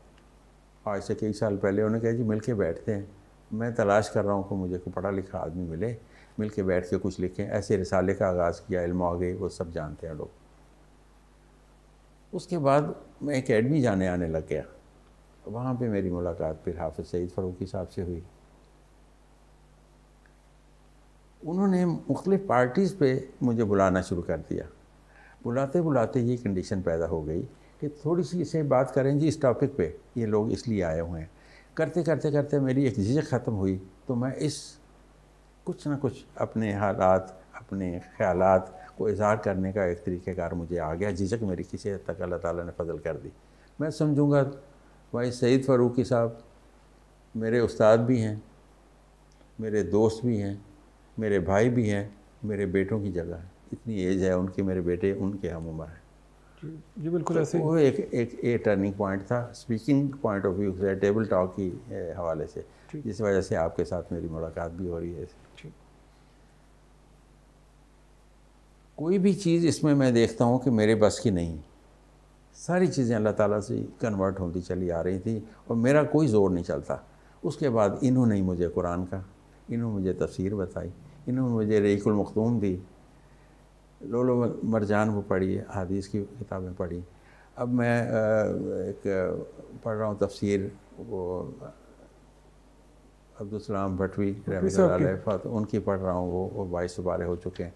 Speaker 2: آج سے کئی سال پہلے انہوں نے کہا جی مل کے بیٹھتے ہیں، میں تلاش کر رہا ہوں کہ مجھے کوئی پڑھا لکھا آدمی ملے، مل کے بیٹھ کے کچھ لکھیں۔ ایسے رسالے کا آغاز کیا، علم آگے وہ سب جانتے ہیں لوگ۔ اس کے بعد میں اکیڈمی جانے آنے لگ گیا، وہاں پہ میری ملاقات پھر حافظ سعید فاروقی صاحب سے ہوئی۔ انہوں نے مختلف پارٹیز پہ مجھے بلانا شروع کر دیا۔ بلاتے بلاتے یہ کنڈیشن پیدا ہو گئی کہ تھوڑی سی اسے بات کریں جی اس ٹاپک پہ، یہ لوگ اس لیے آئے ہوئے ہیں۔ کرتے کرتے کرتے میری ایک جھجک ختم ہوئی، تو میں اس کچھ نہ کچھ اپنے حالات، اپنے خیالات کو اظہار کرنے کا ایک طریقہ کار مجھے آ گیا۔ جھجک میری کسی حد تک اللہ تعالیٰ نے فضل کر دی۔ میں سمجھوں گا بھائی سعید فاروقی صاحب میرے استاد بھی ہیں، میرے دوست بھی ہیں، میرے بھائی بھی ہیں، میرے بیٹوں کی جگہ ہے، اتنی ایج ہے ان کی، میرے بیٹے ان کے ہم عمر ہیں۔
Speaker 1: جی بالکل ایسے
Speaker 2: وہ ایک ٹرننگ پوائنٹ تھا اسپیکنگ پوائنٹ آف ویو سے، ٹیبل ٹاک کی حوالے سے، جس وجہ سے آپ کے ساتھ میری ملاقات بھی ہو رہی ہے۔ کوئی بھی چیز اس میں دیکھتا ہوں کہ میرے بس کی نہیں، ساری چیزیں اللہ تعالیٰ سے کنورٹ ہوتی چلی آ رہی تھی اور میرا کوئی زور نہیں چلتا۔ اس کے بعد انہوں نے مجھے قرآن کا، انہوں نے مجھے تفسیر بتائی، انہوں نے مجھے رحیق المختوم دی، لولو مرجان وہ پڑھی، حدیث کی کتابیں پڑھی۔ اب میں ایک پڑھ رہا ہوں تفسیر، وہ عبدالسلام بھٹوی رحمۃ اللہ علیہ، ان کی پڑھ رہا ہوں، وہ 22 پارے ہو چکے ہیں۔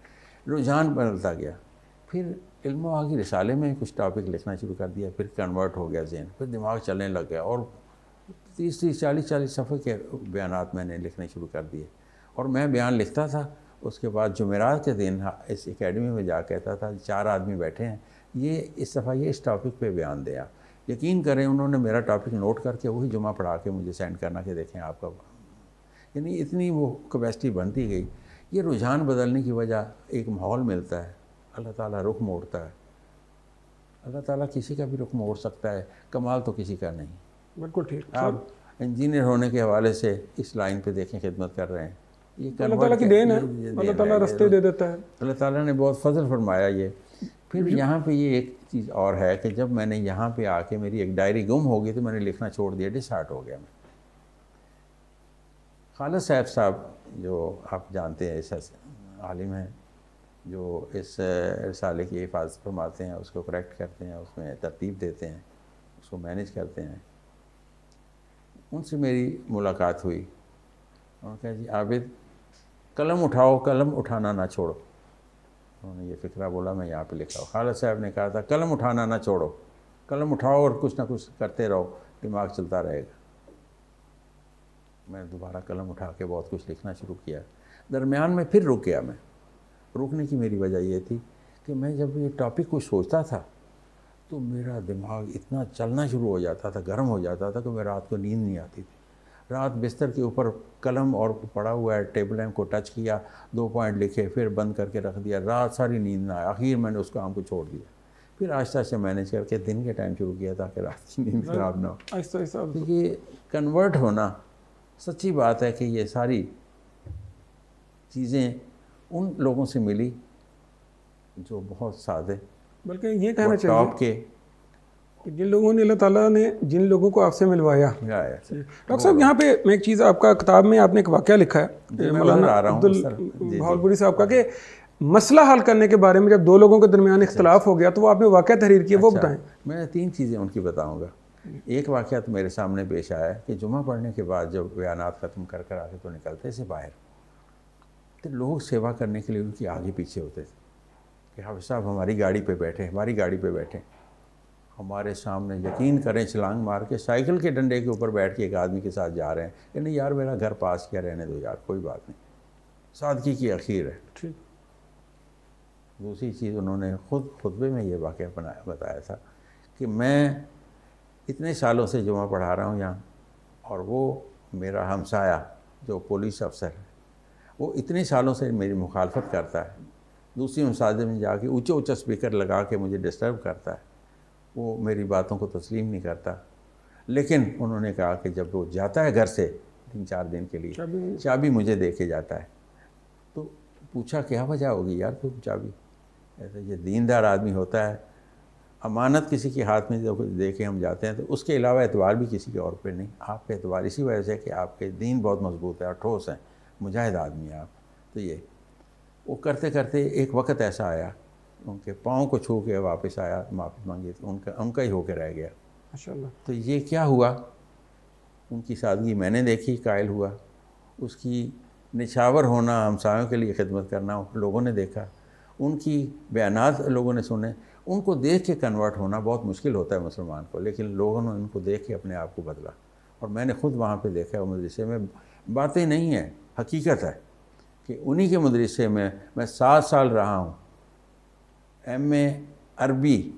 Speaker 2: رجحان بدلتا گیا، پھر علم و آگی رسالے میں کچھ ٹاپک لکھنا شروع کر دیا، پھر کنورٹ ہو گیا ذہن، پھر دماغ چلنے لگ گیا، اور 30 40 صفحے کے بیانات میں نے لکھنے شروع کر دیے۔ اور میں بیان لکھتا تھا، اس کے بعد جمعرات کے دن اس اکیڈمی میں جا کہتا تھا 4 آدمی بیٹھے ہیں، یہ اس دفعہ یہ اس ٹاپک پہ بیان دیا۔ یقین کریں انہوں نے میرا ٹاپک نوٹ کر کے وہی جمعہ پڑھا کے مجھے سینڈ کرنا کہ دیکھیں آپ کا، یعنی اتنی وہ کیپیسٹی بنتی گئی۔ یہ رجحان بدلنے کی وجہ ایک ماحول ملتا ہے، اللہ تعالیٰ رخ موڑتا ہے۔ اللہ تعالیٰ کسی کا بھی رخ موڑ سکتا ہے، کمال تو کسی کا نہیں۔
Speaker 1: بالکل ٹھیک۔
Speaker 2: آپ انجینئر ہونے کے حوالے سے اس لائن پہ دیکھیں خدمت کر رہے ہیں، یہ
Speaker 1: اللہ تعالیٰ کی دین ہے، اللہ تعالیٰ رستے دے دیتا ہے،
Speaker 2: اللہ تعالیٰ نے بہت فضل فرمایا۔ یہ پھر یہاں پہ یہ ایک چیز اور ہے کہ جب میں نے یہاں پہ آ کے میری ایک ڈائری گم ہو گئی تو میں نے لکھنا چھوڑ دیا، ڈسہارٹ ہو گیا میں۔ خالد صاحب جو آپ جانتے ہیں، اس عالم ہیں جو اس رسالے کی حفاظت فرماتے ہیں، اس کو کریکٹ کرتے ہیں، اس میں ترتیب دیتے ہیں، اس کو مینیج کرتے ہیں، ان سے میری ملاقات ہوئی۔ انہوں نے کہا جی عابد قلم اٹھاؤ، قلم اٹھانا نہ چھوڑو۔ انہوں نے یہ فکرہ بولا، میں یہاں پہ لکھا ہوں۔ خالد صاحب نے کہا تھا قلم اٹھانا نہ چھوڑو، قلم اٹھاؤ اور کچھ نہ کچھ کرتے رہو، دماغ چلتا رہے گا۔ میں دوبارہ قلم اٹھا کے بہت کچھ لکھنا شروع کیا، درمیان میں پھر رک گیا۔ میں رکنے کی میری وجہ یہ تھی کہ میں جب یہ ٹاپک کو سوچتا تھا تو میرا دماغ اتنا چلنا شروع ہو جاتا تھا، گرم ہو جاتا تھا کہ میں رات کو نیند نہیں آتی تھی۔ رات بستر کے اوپر قلم اور پڑا ہوا ہے، ٹیبل لیمپ کو ٹچ کیا، 2 پوائنٹ لکھے، پھر بند کر کے رکھ دیا، رات ساری نیند نہ آیا۔ آخر میں نے اس کام کو چھوڑ دیا، پھر آہستہ آہستہ مینیج کر کے دن کے ٹائم شروع کیا تاکہ رات کی نیند خراب نہ ہو۔
Speaker 1: آہستہ آہستہ
Speaker 2: یہ کنورٹ ہونا، سچی بات ہے کہ یہ ساری چیزیں ان لوگوں سے ملی جو بہت سادے،
Speaker 1: بلکہ یہ کہنا
Speaker 2: ٹاپ
Speaker 1: چاہیے
Speaker 2: کے،
Speaker 1: کہ جن لوگوں نے اللہ تعالیٰ نے جن لوگوں کو آپ سے ملوایا۔ ڈاکٹر صاحب یہاں پہ میں ایک چیز، آپ کا کتاب میں آپ نے ایک واقعہ لکھا ہے مولانا عبدالبہاولپوری صاحب کا، کہ مسئلہ حل کرنے کے بارے میں جب دو لوگوں کے درمیان اختلاف ہو گیا تو وہ آپ نے واقعہ تحریر کیا، وہ بتائیں.
Speaker 2: میں 3 چیزیں ان کی بتاؤں گا. ایک واقعہ تو میرے سامنے پیش آیا کہ جمعہ پڑھنے کے بعد جب بیانات ختم کر آگے تو نکلتے سے باہر تو لوگ سیوا کرنے کے لیے ان کی آگے پیچھے ہوتے تھے کہ حافظ صاحب ہماری گاڑی پہ بیٹھے. ہمارے سامنے یقین کریں چھلانگ مار کے سائیکل کے ڈنڈے کے اوپر بیٹھ کے ایک آدمی کے ساتھ جا رہے ہیں کہ نہیں یار میرا گھر پاس کیا رہنے دو یار، کوئی بات نہیں، سادگی کی اخیر ہے. دوسری چیز انہوں نے خود خطبے میں یہ واقعہ بتایا تھا کہ میں اتنے سالوں سے جمعہ پڑھا رہا ہوں یہاں، اور وہ میرا ہمسایہ جو پولیس افسر ہے وہ اتنے سالوں سے میری مخالفت کرتا ہے، دوسری مساجد میں جا کے اونچا اسپیکر لگا کے مجھے ڈسٹرب کرتا ہے، وہ میری باتوں کو تسلیم نہیں کرتا. لیکن انہوں نے کہا کہ جب وہ جاتا ہے گھر سے 3-4 دن کے لیے چابی مجھے دے کے جاتا ہے. تو پوچھا کیا وجہ ہوگی یار تم چابی؟ ایسا یہ دیندار آدمی ہوتا ہے، امانت کسی کے ہاتھ میں دے کے ہم جاتے ہیں تو اس کے علاوہ اعتبار بھی کسی کے اور پہ نہیں. آپ کا اعتبار اسی وجہ سے کہ آپ کے دین بہت مضبوط ہے اور ٹھوس ہیں، مجاہد آدمی ہیں آپ. تو یہ وہ کرتے کرتے ایک وقت ایسا آیا ان کے پاؤں کو چھو کے واپس آیا، معافی مانگی تو ان کا ہی ہو کے رہ گیا.
Speaker 1: ماشاءاللہ.
Speaker 2: تو یہ کیا ہوا؟ ان کی سادگی میں نے دیکھی، قائل ہوا. اس کی نچھاور ہونا، ہمسایوں کے لیے خدمت کرنا لوگوں نے دیکھا. ان کی بیانات لوگوں نے سنے. ان کو دیکھ کے کنورٹ ہونا بہت مشکل ہوتا ہے مسلمان کو، لیکن لوگوں نے ان کو دیکھ کے اپنے آپ کو بدلا. اور میں نے خود وہاں پہ دیکھا مدرسے میں، باتیں نہیں ہیں، حقیقت ہے کہ انہی کے مدرسے میں 7 سال رہا ہوں. ایم اے عربی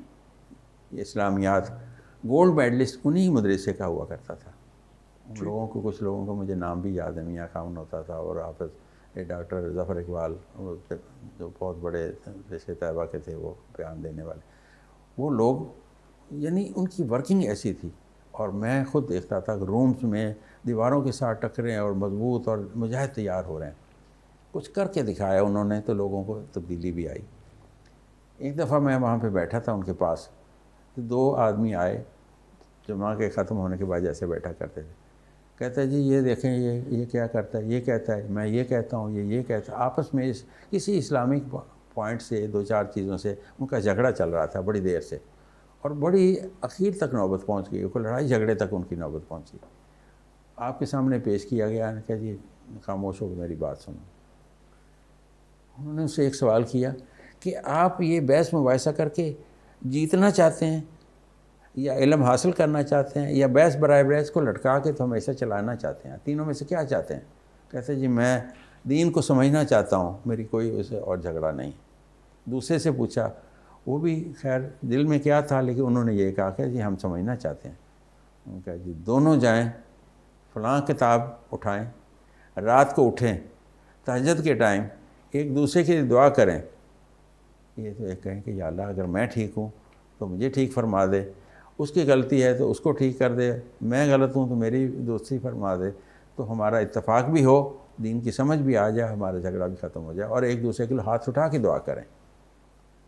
Speaker 2: اسلامیات گولڈ میڈلسٹ انہی مدرسے کا ہوا کرتا تھا. ان لوگوں کو کچھ لوگوں کو مجھے نام بھی یاد ہے، میاں خامن ہوتا تھا، اور حافظ ڈاکٹر ظفر اقبال جو بہت بڑے جیسے طیبہ کے تھے وہ بیان دینے والے، وہ لوگ یعنی ان کی ورکنگ ایسی تھی. اور میں خود دیکھتا تھا کہ رومز میں دیواروں کے ساتھ ٹکرے اور مضبوط اور مجاہد تیار ہو رہے ہیں. کچھ کر کے دکھایا انہوں نے تو لوگوں کو تبدیلی بھی آئی. ایک دفعہ میں وہاں پہ بیٹھا تھا ان کے پاس، تو 2 آدمی آئے جمعہ کے ختم ہونے کے بعد جیسے بیٹھا کرتے تھے. کہتا ہے جی یہ دیکھیں یہ کیا کرتا ہے، یہ کہتا ہے، میں یہ کہتا ہوں، یہ کہتا ہے. آپس میں کسی اسلامک پوائنٹ سے 2-4 چیزوں سے ان کا جھگڑا چل رہا تھا بڑی دیر سے، اور بڑی اخیر تک نوبت پہنچ گئی، کوئی لڑائی جھگڑے تک ان کی نوبت پہنچی. آپ کے سامنے پیش کیا گیا کہ جی خاموش ہو کے میری بات سنو. انہوں نے اس سے ایک سوال کیا کہ آپ یہ بحث مباحثہ کر کے جیتنا چاہتے ہیں یا علم حاصل کرنا چاہتے ہیں یا بحث برائے بحث کو لٹکا کے تو ہمیشہ چلانا چاہتے ہیں؟ تینوں میں سے کیا چاہتے ہیں؟ کہتے جی میں دین کو سمجھنا چاہتا ہوں، میری کوئی اسے اور جھگڑا نہیں. دوسرے سے پوچھا، وہ بھی خیر دل میں کیا تھا لیکن انہوں نے یہ کہا کہ جی ہم سمجھنا چاہتے ہیں. انہوں نے کہا جی دونوں جائیں فلاں کتاب اٹھائیں، رات کو اٹھیں، تہجد کے ٹائم ایک دوسرے کے لیے دعا کریں. یہ تو ایک کہیں کہ یا اللہ اگر میں ٹھیک ہوں تو مجھے ٹھیک فرما دے، اس کی غلطی ہے تو اس کو ٹھیک کر دے، میں غلط ہوں تو میری دوستی فرما دے، تو ہمارا اتفاق بھی ہو، دین کی سمجھ بھی آ جائے، ہمارا جھگڑا بھی ختم ہو جائے، اور ایک دوسرے کے لیے ہاتھ اٹھا کے دعا کریں.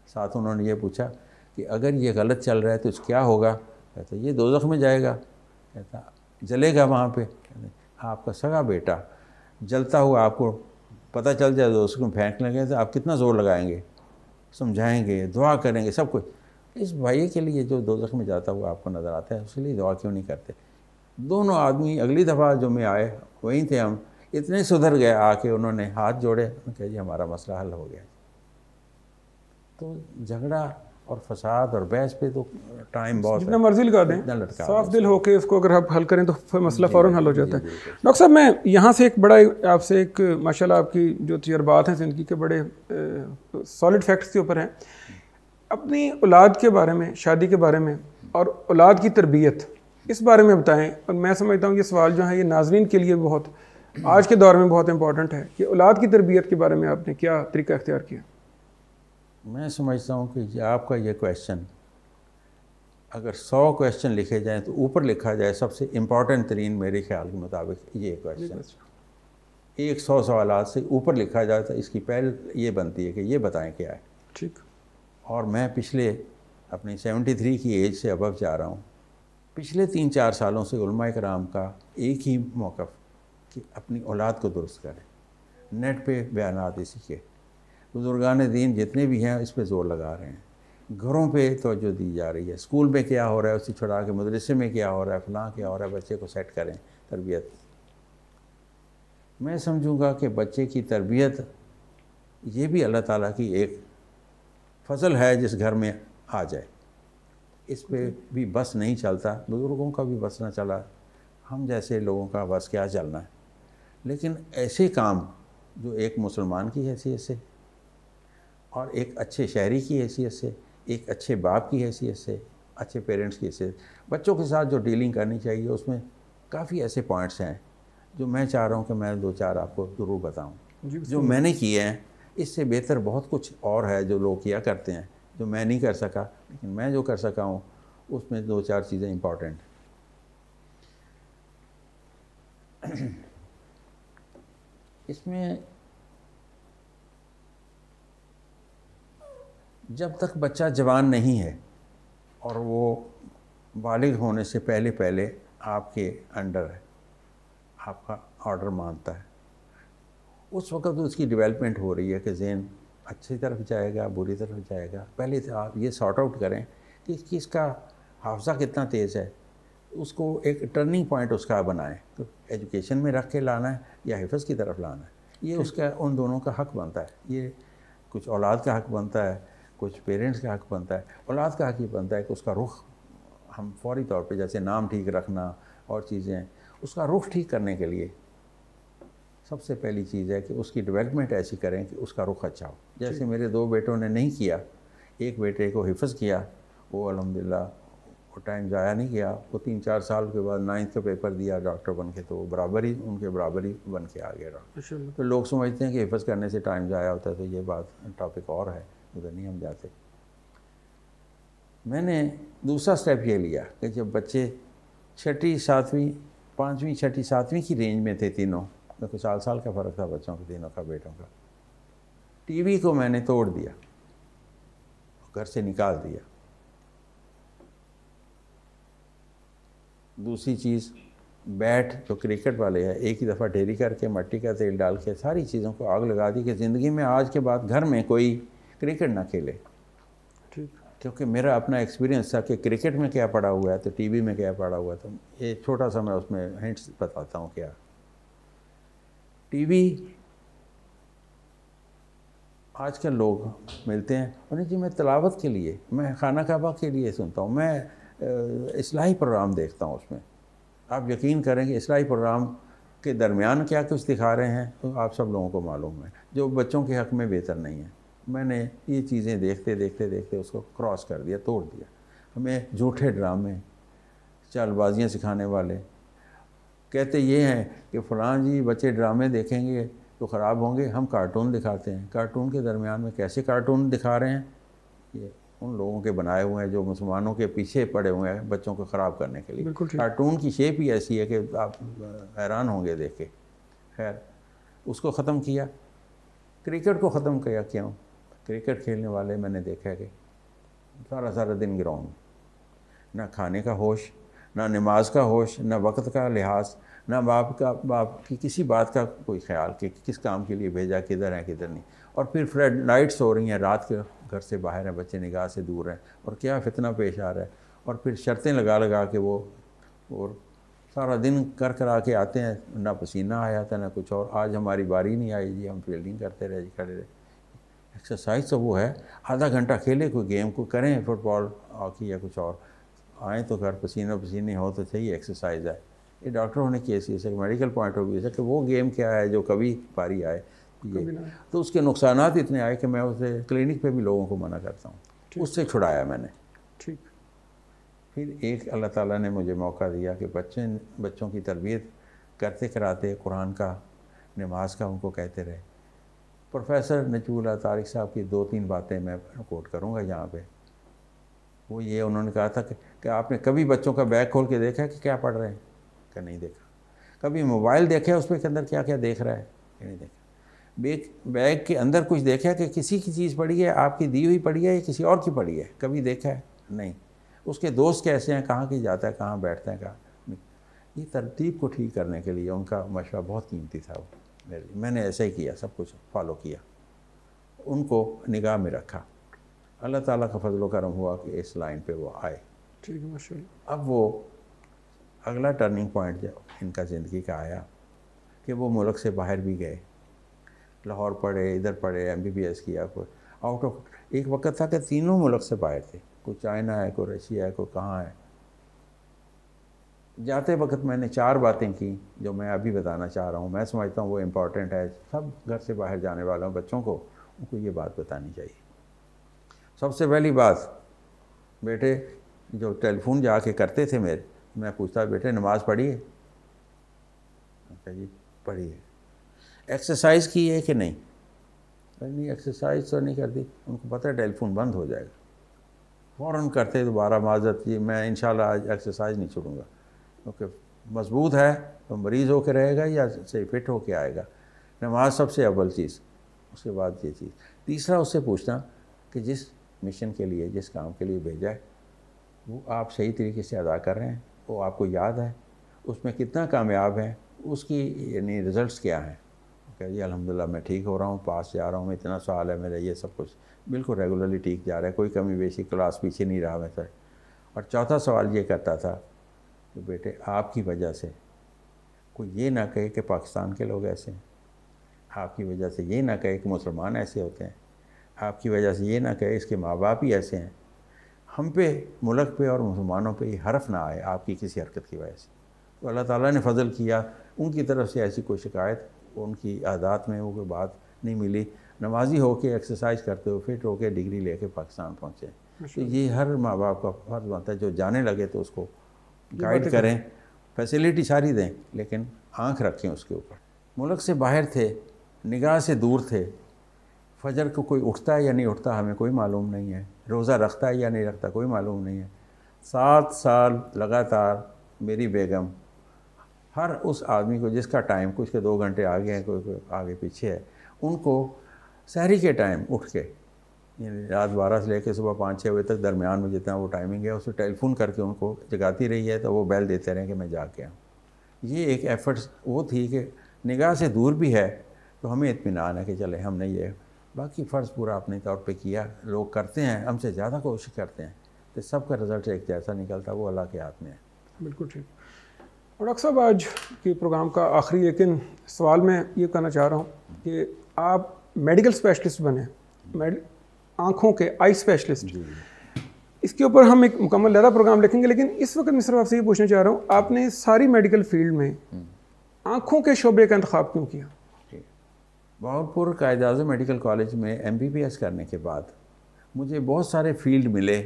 Speaker 2: ساتھ انہوں نے یہ پوچھا کہ اگر یہ غلط چل رہا ہے تو اس کیا ہوگا؟ کہتا یہ دوزخ میں جائے گا. کہتا جلے گا وہاں پہ. آپ کا سگا بیٹا جلتا ہوا آپ کو پتہ چل جائے دوزخ میں پھینک لیں گے تو آپ کتنا زور لگائیں گے، سمجھائیں گے، دعا کریں گے، سب کچھ. اس بھائی کے لیے جو دوزخ میں جاتا ہوا آپ کو نظر آتا ہے اس کے لیے دعا کیوں نہیں کرتے؟ دونوں آدمی اگلی دفعہ جو میں آئے وہیں تھے ہم، اتنے سدھر گئے آ کے انہوں نے ہاتھ جوڑے، انہوں نے کہا جی ہمارا مسئلہ حل ہو گیا. تو جھگڑا اور فساد اور بحث پہ تو ٹائم بہت
Speaker 1: جتنا مرضی لگا دیں، صاف دل ہو کے اس کو اگر آپ حل کریں تو پھر مسئلہ فوراً حل ہو جاتا ہے. ڈاکٹر صاحب میں یہاں سے ایک بڑا آپ سے ایک ماشاءاللہ آپ کی جو تجربات ہیں زندگی کے بڑے سالڈ فیکٹس کے اوپر ہیں. اپنی اولاد کے بارے میں، شادی کے بارے میں اور اولاد کی تربیت اس بارے میں بتائیں. اور میں سمجھتا ہوں یہ سوال جو ہے یہ ناظرین کے لیے بہت آج کے دور میں بہت امپورٹنٹ ہے کہ اولاد کی تربیت کے بارے میں آپ نے کیا طریقہ اختیار کیا؟
Speaker 2: میں سمجھتا ہوں کہ آپ کا یہ کویشچن اگر 100 کویشچن لکھے جائیں تو اوپر لکھا جائے سب سے امپورٹنٹ ترین میرے خیال کے مطابق یہ کویشچن 100 سوالات سے اوپر لکھا جائے تو اس کی پہل یہ بنتی ہے کہ یہ بتائیں کیا ہے.
Speaker 1: ٹھیک.
Speaker 2: اور میں پچھلے اپنی 73 کی ایج سے ابو جا رہا ہوں. پچھلے 3-4 سالوں سے علماء کرام کا ایک ہی موقف کہ اپنی اولاد کو درست کریں. نیٹ پہ بیانات اسی کے بزرگان دین جتنے بھی ہیں اس پہ زور لگا رہے ہیں، گھروں پہ توجہ دی جا رہی ہے، اسکول میں کیا ہو رہا ہے اسے چھڑا کے مدرسے میں کیا ہو رہا ہے، فلاں کیا ہو رہا ہے، بچے کو سیٹ کریں تربیت۔ میں سمجھوں گا کہ بچے کی تربیت یہ بھی اللہ تعالیٰ کی ایک فضل ہے جس گھر میں آ جائے، اس پہ بھی بس نہیں چلتا، بزرگوں کا بھی بس نہ چلا، ہم جیسے لوگوں کا بس کیا چلنا ہے۔ لیکن ایسے کام جو ایک مسلمان کی حیثیت سے اور ایک اچھے شہری کی حیثیت سے، ایک اچھے باپ کی حیثیت سے، اچھے پیرنٹس کی حیثیت سے بچوں کے ساتھ جو ڈیلنگ کرنی چاہیے، اس میں کافی ایسے پوائنٹس ہیں جو میں چاہ رہا ہوں کہ میں 2-4 آپ کو ضرور بتاؤں جو میں نے کیے ہیں۔ اس سے بہتر بہت کچھ اور ہے جو لوگ کیا کرتے ہیں، جو میں نہیں کر سکا، لیکن میں جو کر سکا ہوں اس میں 2-4 چیزیں امپورٹنٹ ہیں۔ اس میں جب تک بچہ جوان نہیں ہے اور وہ بالغ ہونے سے پہلے آپ کے انڈر ہے، آپ کا آرڈر مانتا ہے، اس وقت اس کی ڈیولپمنٹ ہو رہی ہے کہ ذہن اچھی طرف جائے گا، بری طرف جائے گا۔ پہلے تو آپ یہ سارٹ آؤٹ کریں کہ کس کا حافظہ کتنا تیز ہے، اس کو ایک ٹرننگ پوائنٹ اس کا بنائیں، تو ایجوکیشن میں رکھ کے لانا ہے یا حفظ کی طرف لانا ہے، یہ اس کا ان دونوں کا حق بنتا ہے۔ یہ کچھ اولاد کا حق بنتا ہے، کچھ پیرنٹس کا حق بنتا ہے۔ اولاد کا حق یہ بنتا ہے کہ اس کا رخ ہم فوری طور پہ، جیسے نام ٹھیک رکھنا اور چیزیں، اس کا رخ ٹھیک کرنے کے لیے سب سے پہلی چیز ہے کہ اس کی ڈیولپمنٹ ایسی کریں کہ اس کا رخ اچھا ہو۔ جیسے میرے 2 بیٹوں نے نہیں کیا، ایک بیٹے کو حفظ کیا، وہ الحمدللہ وہ ٹائم ضائع نہیں کیا، وہ 3-4 سال کے بعد 9th کا پیپر دیا ڈاکٹر بن کے، تو وہ برابر ہی ان کے برابر ہی بن کے آ گیا ڈاکٹر۔ تو لوگ سمجھتے ہیں کہ حفظ کرنے سے ٹائم ضائع ہوتا ہے، تو یہ بات ٹاپک اور ہے، ادھر نہیں ہم جاتے۔ میں نے دوسرا سٹیپ یہ لیا کہ جب بچے 6ٹھی 7ویں 5ویں 6ٹھی 7ویں کی رینج میں تھے تینوں، تو 4 سال کا فرق تھا بچوں کے تینوں کا، بیٹوں کا، ٹی وی کو میں نے توڑ دیا، گھر سے نکال دیا۔ دوسری چیز، بیٹ جو کرکٹ والے ہیں، ایک ہی دفعہ ڈھیری کر کے مٹی کا تیل ڈال کے ساری چیزوں کو آگ لگا دی کہ زندگی میں آج کے بعد گھر میں کوئی کرکٹ نہ کھیلے، کیونکہ میرا اپنا ایکسپیرینس تھا کہ کرکٹ میں کیا پڑا ہوا ہے تو ٹی وی میں کیا پڑا ہوا ہے۔ تو یہ چھوٹا سا میں اس میں ہنٹس بتاتا ہوں۔ کیا ٹی وی آج کل لوگ ملتے ہیں، انہیں جی میں تلاوت کے لیے، میں خانہ کعبہ کے لیے سنتا ہوں، میں اصلاحی پروگرام دیکھتا ہوں۔ اس میں آپ یقین کریں کہ اصلاحی پروگرام کے درمیان کیا کچھ دکھا رہے ہیں تو آپ سب لوگوں کو معلوم ہے، جو بچوں کے حق میں بہتر نہیں ہے۔ میں نے یہ چیزیں دیکھتے دیکھتے اس کو کراس کر دیا، توڑ دیا۔ ہمیں جھوٹے ڈرامے، چال بازیاں سکھانے والے کہتے یہ ہیں کہ فلاں جی بچے ڈرامے دیکھیں گے تو خراب ہوں گے، ہم کارٹون دکھاتے ہیں۔ کارٹون کے درمیان میں کیسے کارٹون دکھا رہے ہیں؟ یہ ان لوگوں کے بنائے ہوئے ہیں جو مسلمانوں کے پیچھے پڑے ہوئے ہیں بچوں کو خراب کرنے کے لیے۔ کارٹون کی شیپ ہی ایسی ہے کہ آپ حیران ہوں گے دیکھ کے۔ خیر، اس کو ختم کیا۔ کرکٹ کو ختم کیا۔ کیوں؟ کرکٹ کھیلنے والے میں نے دیکھا کہ سارا دن گراؤنڈ میں، نہ کھانے کا ہوش، نہ نماز کا ہوش، نہ وقت کا لحاظ، نہ باپ کی کسی بات کا کوئی خیال کہ کس کام کے لیے بھیجا، کدھر ہے کدھر نہیں۔ اور پھر فلڈ لائٹس ہو رہی ہیں، رات کے گھر سے باہر ہیں، بچے نگاہ سے دور ہیں، اور کیا فتنہ پیش آ رہا ہے۔ اور پھر شرطیں لگا کے وہ اور سارا دن کرا کے آتے ہیں، نہ پسینہ آیا تھا نہ کچھ اور۔ آج ہماری باری نہیں آئی جی، ہم فیلڈنگ کرتے رہے جی، کھڑے رہے۔ ایکسرسائز تو وہ ہے، آدھا گھنٹہ کھیلے، کوئی گیم کو کریں، فٹ بال ہاکی یا کچھ اور، آئیں تو گھر پسینے ہو تو چاہیے، ایکسرسائز ہے۔ یہ ڈاکٹر ہونے کی حیثیت سے، میڈیکل پوائنٹ آف ویو سے، کہ وہ گیم کیا ہے جو کبھی باری آئے یہ، تو اس کے نقصانات اتنے آئے کہ میں اسے کلینک پہ بھی لوگوں کو منع کرتا ہوں۔ اس سے چھڑایا میں نے۔ ٹھیک۔ پھر ایک اللہ تعالیٰ نے مجھے موقع دیا کہ بچوں کی تربیت کرتے کراتے قرآن کا، نماز کا ان کو کہتے رہے۔ پروفیسر نجیب اللہ طارق صاحب کی 2-3 باتیں میں کوٹ کروں گا یہاں پہ۔ وہ یہ انہوں نے کہا تھا کہ آپ نے کبھی بچوں کا بیگ کھول کے دیکھا کہ کیا پڑھ رہے ہیں؟ کہ نہیں دیکھا۔ کبھی موبائل دیکھا اس کے اندر کیا دیکھ رہا ہے؟ کہ نہیں دیکھا۔ بیگ کے اندر کچھ دیکھا کہ کسی کی چیز پڑی ہے، آپ کی دی ہوئی پڑی ہے یا کسی اور کی پڑی ہے؟ کبھی دیکھا ہے؟ نہیں۔ اس کے دوست کیسے ہیں، کہاں کی جاتا ہے، کہاں بیٹھتا ہے، کہاں نہیں۔ یہ ترتیب کو ٹھیک کرنے کے لیے ان کا مشورہ بہت قیمتی تھا وہ میرے لیے۔ میں نے ایسا ہی کیا، سب کچھ فالو کیا۔ ان کو نگاہ میں رکھا. اللہ تعالیٰ کا فضل و کرم ہوا کہ اس لائن پہ وہ آئے.
Speaker 1: ٹھیک ہے ماشاء اللہ.
Speaker 2: اب وہ اگلا ٹرننگ پوائنٹ جو ان کا زندگی کا آیا کہ وہ ملک سے باہر بھی گئے, لاہور پڑھے, ادھر پڑھے, MBBS کیا, کوئی آؤٹ آف. ایک وقت تھا کہ تینوں ملک سے باہر تھے, کوئی چائنا ہے, کوئی رشیا ہے, کوئی کہاں ہے. جاتے وقت میں نے 4 باتیں کی جو میں ابھی بتانا چاہ رہا ہوں. میں سمجھتا ہوں وہ امپورٹنٹ ہے, سب گھر سے باہر جانے والوں بچوں کو ان کو یہ بات بتانی چاہیے. سب سے پہلی بات, بیٹے جو ٹیلی فون جا کے کرتے تھے میرے, میں پوچھتا بیٹے نماز پڑھی ہے؟ جی پڑھی ہے. ایکسرسائز کی ہے کہ نہیں؟ نہیں ایکسرسائز تو نہیں کرتی. ان کو پتہ ہے ٹیلی فون بند ہو جائے گا, فوراً کرتے دوبارہ معذرت جی میں انشاءاللہ آج ایکسرسائز نہیں چھوڑوں گا, کیونکہ مضبوط ہے تو مریض ہو کے رہے گا یا صحیح فٹ ہو کے آئے گا. نماز سب سے اول چیز, اس کے بعد یہ چیز. تیسرا اس سے پوچھنا کہ جس مشن کے لیے, جس کام کے لیے بھیجا ہے وہ آپ صحیح طریقے سے ادا کر رہے ہیں, وہ آپ کو یاد ہے, اس میں کتنا کامیاب ہیں, اس کی یعنی رزلٹس کیا ہیں. کہ جی الحمدللہ میں ٹھیک ہو رہا ہوں, پاس جا رہا ہوں, اتنا سال ہے میرا, یہ سب کچھ بالکل ریگولرلی ٹھیک جا رہا ہے, کوئی کمی بیشی, کلاس پیچھے نہیں رہا میں سر. اور چوتھا سوال یہ کرتا تھا کہ بیٹے آپ کی وجہ سے کوئی یہ نہ کہے کہ پاکستان کے لوگ ایسے ہیں, آپ کی وجہ سے یہ نہ کہے کہ مسلمان ایسے ہوتے ہیں, آپ کی وجہ سے یہ نہ کہے اس کے ماں باپ ہی ایسے ہیں. ہم پہ, ملک پہ اور مسلمانوں پہ یہ حرف نہ آئے آپ کی کسی حرکت کی وجہ سے. تو اللہ تعالیٰ نے فضل کیا, ان کی طرف سے ایسی کوئی شکایت, ان کی عادات میں وہ کوئی بات نہیں ملی. نمازی ہو کے, ایکسرسائز کرتے ہو, فٹ ہو کے, ڈگری لے کے پاکستان پہنچے. تو یہ ہر ماں باپ کا فرض بنتا ہے, جو جانے لگے تو اس کو گائیڈ کریں, فیسیلیٹی ساری دیں, لیکن آنکھ رکھیں اس کے اوپر. ملک سے باہر تھے, نگاہ سے دور تھے. فجر کو کوئی اٹھتا ہے یا نہیں اٹھتا ہمیں کوئی معلوم نہیں ہے, روزہ رکھتا ہے یا نہیں رکھتا کوئی معلوم نہیں ہے. 7 سال لگاتار میری بیگم ہر اس آدمی کو جس کا ٹائم کچھ کے 2 گھنٹے آگے ہیں, کوئی آگے پیچھے ہے, ان کو سحری کے ٹائم اٹھ کے, یعنی رات 12 سے لے کے صبح 5-6 بجے تک درمیان میں جتنا وہ ٹائمنگ ہے, اس میں ٹیلی فون کر کے ان کو جگاتی رہی ہے, تو وہ بیل دیتے رہیں کہ میں جا کے آؤں. یہ ایک ایفرٹس وہ تھی کہ نگاہ سے دور بھی ہے تو ہمیں اطمینان ہے کہ چلے ہم نے یہ باقی فرض پورا اپنے طور پہ کیا. لوگ کرتے ہیں, ہم سے زیادہ کوشش کرتے ہیں, تو سب کا رزلٹ ایک جیسا نکلتا, وہ اللہ کے ہاتھ میں ہے.
Speaker 1: بالکل ٹھیک. اور ڈاکٹر صاحب آج کے پروگرام کا آخری لیکن سوال میں یہ کرنا چاہ رہا ہوں کہ آپ میڈیکل اسپیشلسٹ بنے, آنکھوں کے آئی اسپیشلسٹ. اس کے اوپر ہم ایک مکمل لہرا پروگرام لکھیں گے, لیکن اس وقت میں صرف آپ سے یہ پوچھنا چاہ رہا ہوں, آپ نے ساری میڈیکل فیلڈ میں آنکھوں کے شعبے کا انتخاب کیوں کیا؟
Speaker 2: بہاولپور قائد اعظم میڈیکل کالج میں MBBS کرنے کے بعد مجھے بہت سارے فیلڈ ملے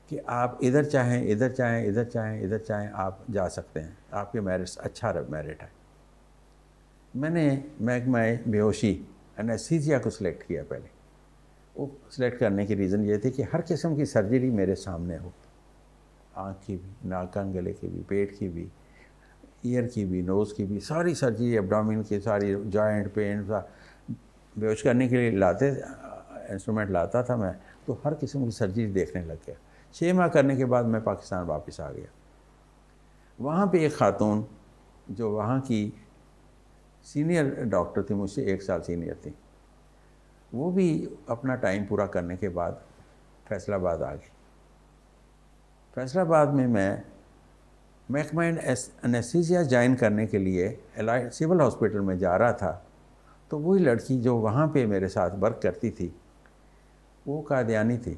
Speaker 2: کہ آپ ادھر چاہیں, ادھر چاہیں, ادھر چاہیں, ادھر چاہیں, آپ جا سکتے ہیں, آپ کے میرٹس اچھا میرٹ ہے. میں نے محکمہ بے ہوشی انیستھیزیا کو سلیکٹ کیا پہلے. وہ سلیکٹ کرنے کی ریزن یہ تھی کہ ہر قسم کی سرجری میرے سامنے ہو, آنکھ کی بھی, ناک کان گلے کی بھی, پیٹ کی بھی, ایئر کی بھی, نوز کی بھی, ساری سرجری, ایبڈومن کی ساری, جوائنٹ پین, بے ہوش کرنے کے لیے لاتے انسٹرومنٹ لاتا تھا میں, تو ہر قسم کی سرجری دیکھنے لگ گیا. 6 ماہ کرنے کے بعد میں پاکستان واپس آ گیا. وہاں پہ ایک خاتون جو وہاں کی سینئر ڈاکٹر تھی, مجھ سے 1 سال سینئر تھی, وہ بھی اپنا ٹائم پورا کرنے کے بعد فیصل آباد آ گئی. فیصل آباد میں محکمہ انیستھیزیا جوائن کرنے کے لیے سول ہاسپٹل میں جا رہا تھا, تو وہی لڑکی جو وہاں پہ میرے ساتھ ورک کرتی تھی وہ قادیانی تھی.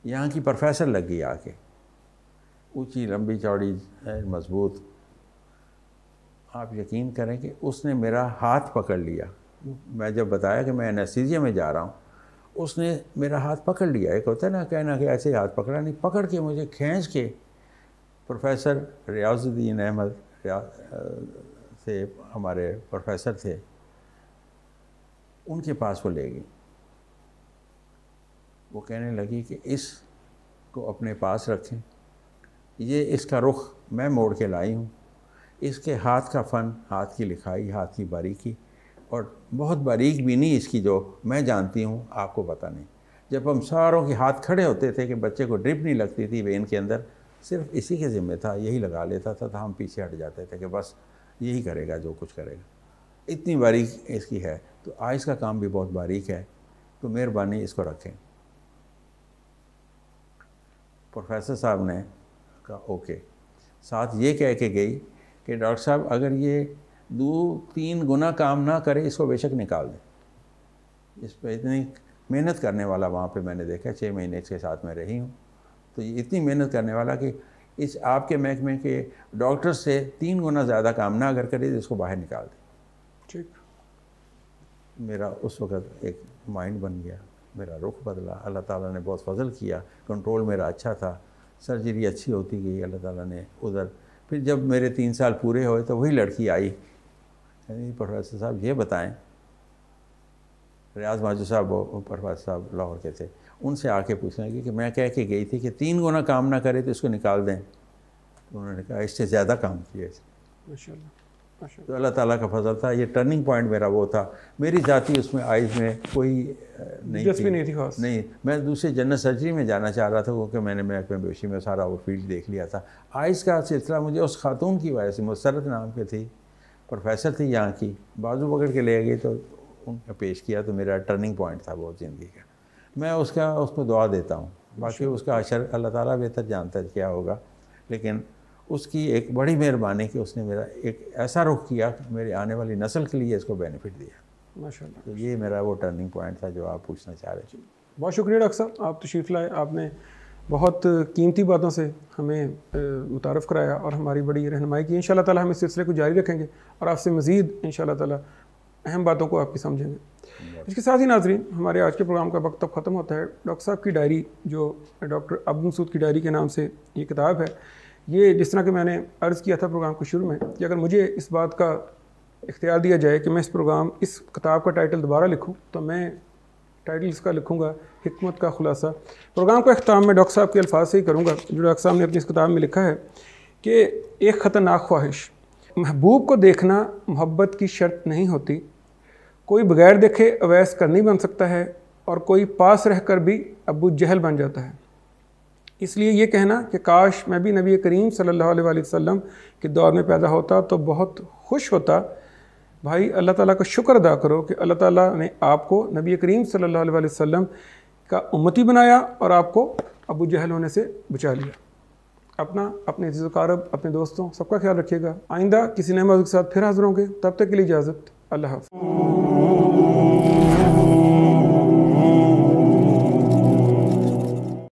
Speaker 2: یہاں کی پروفیسر لگ گئی آ کے, اونچی لمبی چوڑی مضبوط. آپ یقین کریں کہ اس نے میرا ہاتھ پکڑ لیا. میں جب بتایا کہ میں انیستھیزیا میں جا رہا ہوں, اس نے میرا ہاتھ پکڑ لیا. ایک ہوتا ہے نا کہنا کہ ایسے ہاتھ پکڑا نہیں, پکڑ کے مجھے کھینچ کے پروفیسر ریاض الدین احمد سے, ہمارے پروفیسر تھے, ان کے پاس وہ لے گئی. وہ کہنے لگی کہ اس کو اپنے پاس رکھیں, یہ اس کا رخ میں موڑ کے لائی ہوں, اس کے ہاتھ کا فن, ہاتھ کی لکھائی, ہاتھ کی باریکی, اور بہت باریک بھی نہیں اس کی, جو میں جانتی ہوں آپ کو پتہ نہیں. جب ہم ساروں کے ہاتھ کھڑے ہوتے تھے کہ بچے کو ڈرپ نہیں لگتی تھی وین کے اندر, صرف اسی کے ذمہ تھا, یہی لگا لیتا تھا, تو ہم پیچھے ہٹ جاتے تھے کہ بس یہی کرے گا جو کچھ کرے گا. اتنی باریک اس کی ہے. تو آئس کا کام بھی بہت باریک ہے, تو مہربانی اس کو رکھیں۔ پروفیسر صاحب نے کہا اوکے، ساتھ یہ کہہ کے گئی کہ ڈاکٹر صاحب اگر یہ 2-3 گنا کام نہ کرے اس کو بے شک نکال دیں۔ اس پہ اتنی محنت کرنے والا وہاں پہ میں نے دیکھا، 6 مہینے اس کے ساتھ میں رہی ہوں، تو یہ اتنی محنت کرنے والا کہ اس آپ کے محکمے کے ڈاکٹر سے 3 گنا زیادہ کام نہ اگر کرے تو اس کو باہر نکال دیں۔
Speaker 1: ٹھیک،
Speaker 2: میرا اس وقت ایک مائنڈ بن گیا، میرا رخ بدلا، اللہ تعالیٰ نے بہت فضل کیا، کنٹرول میرا اچھا تھا، سرجری اچھی ہوتی گئی اللہ تعالیٰ نے ادھر۔ پھر جب میرے 3 سال پورے ہوئے تو وہی لڑکی آئی، پروفیسر صاحب یہ بتائیں، ریاض ماجد صاحب وہ پروفیسر صاحب لاہور کے تھے، ان سے آ کے پوچھنے لگی کہ میں کہہ کے گئی تھی کہ 3 گنا کام نہ کرے تو اس کو نکال دیں، تو انہوں نے کہا اس سے زیادہ کام کیا اس نے۔
Speaker 1: ماشاء اللہ، ماشاء
Speaker 2: تو اللہ تعالیٰ کا فضل تھا، یہ ٹرننگ پوائنٹ میرا وہ تھا۔ میری ذاتی اس میں آئز میں کوئی
Speaker 1: دلچسپی نہیں تھی خاص،
Speaker 2: نہیں، میں دوسرے جنرل سرجری میں جانا چاہ رہا تھا، کیونکہ میں نے محکمہ بیوشی میں سارا وہ فیلڈ دیکھ لیا تھا۔ آئز کا سلسلہ مجھے اس خاتون کی وجہ سے، مسرت نام کے تھی، پروفیسر تھی یہاں کی، بازو پکڑ کے لے گئی تو ان کا پیش کیا، تو میرا ٹرننگ پوائنٹ تھا بہت زندگی کا۔ میں اس کو دعا دیتا ہوں، باقی اس کا اشر اللہ تعالیٰ بہتر جانتا ہے کیا ہوگا، لیکن اس کی ایک بڑی مہربانی کہ اس نے میرا ایک ایسا رخ کیا کہ میری آنے والی نسل کے لیے اس کو بینیفٹ دیا۔
Speaker 1: ماشاء اللہ۔
Speaker 2: تو یہ میرا وہ ٹرننگ پوائنٹ تھا جو آپ پوچھنا چاہ رہے تھے۔
Speaker 1: بہت شکریہ ڈاکٹر صاحب، آپ تشریف لائے، آپ نے بہت قیمتی باتوں سے ہمیں متعارف کرایا اور ہماری بڑی رہنمائی کی۔ انشاءاللہ تعالیٰ ہم اس سلسلے کو جاری رکھیں گے اور آپ سے مزید انشاءاللہ تعالیٰ اہم باتوں کو آپ کی سمجھیں گے۔ اس کے ساتھ ہی ناظرین، ہمارے آج کے پروگرام کا وقت اب ختم ہوتا ہے۔ ڈاکٹر صاحب کی ڈائری، جو ڈاکٹر عبد مسعود کی ڈائری کے نام سے یہ کتاب ہے، یہ جس طرح کہ میں نے عرض کیا تھا پروگرام کو شروع میں کہ اگر مجھے اس بات کا اختیار دیا جائے کہ میں اس کتاب کا ٹائٹل دوبارہ لکھوں تو میں ٹائٹل اس کا لکھوں گا حکمت کا خلاصہ۔ پروگرام کا اختتام میں ڈاکٹر صاحب کے الفاظ سے ہی کروں گا جو ڈاکٹر صاحب نے اپنی اس کتاب میں لکھا ہے کہ ایک خطرناک خواہش، محبوب کو دیکھنا محبت کی شرط نہیں ہوتی، کوئی بغیر دیکھے اویس کرنی بن سکتا ہے اور کوئی پاس رہ کر بھی ابو جہل بن جاتا ہے۔ اس لیے یہ کہنا کہ کاش میں بھی نبی کریم صلی اللہ علیہ وآلہ وسلم کے دور میں پیدا ہوتا تو بہت خوش ہوتا۔ بھائی اللہ تعالیٰ کا شکر ادا کرو کہ اللہ تعالیٰ نے آپ کو نبی کریم صلی اللہ علیہ وآلہ وسلم کا امتی بنایا اور آپ کو ابو جہل ہونے سے بچا لیا۔ اپنے عزیز و اقارب، اپنے دوستوں، سب کا خیال رکھیے گا۔ آئندہ کسی نئے موضوع کے ساتھ پھر حاضر ہوں گے، تب تک کے لیے اجازت، اللہ حافظ۔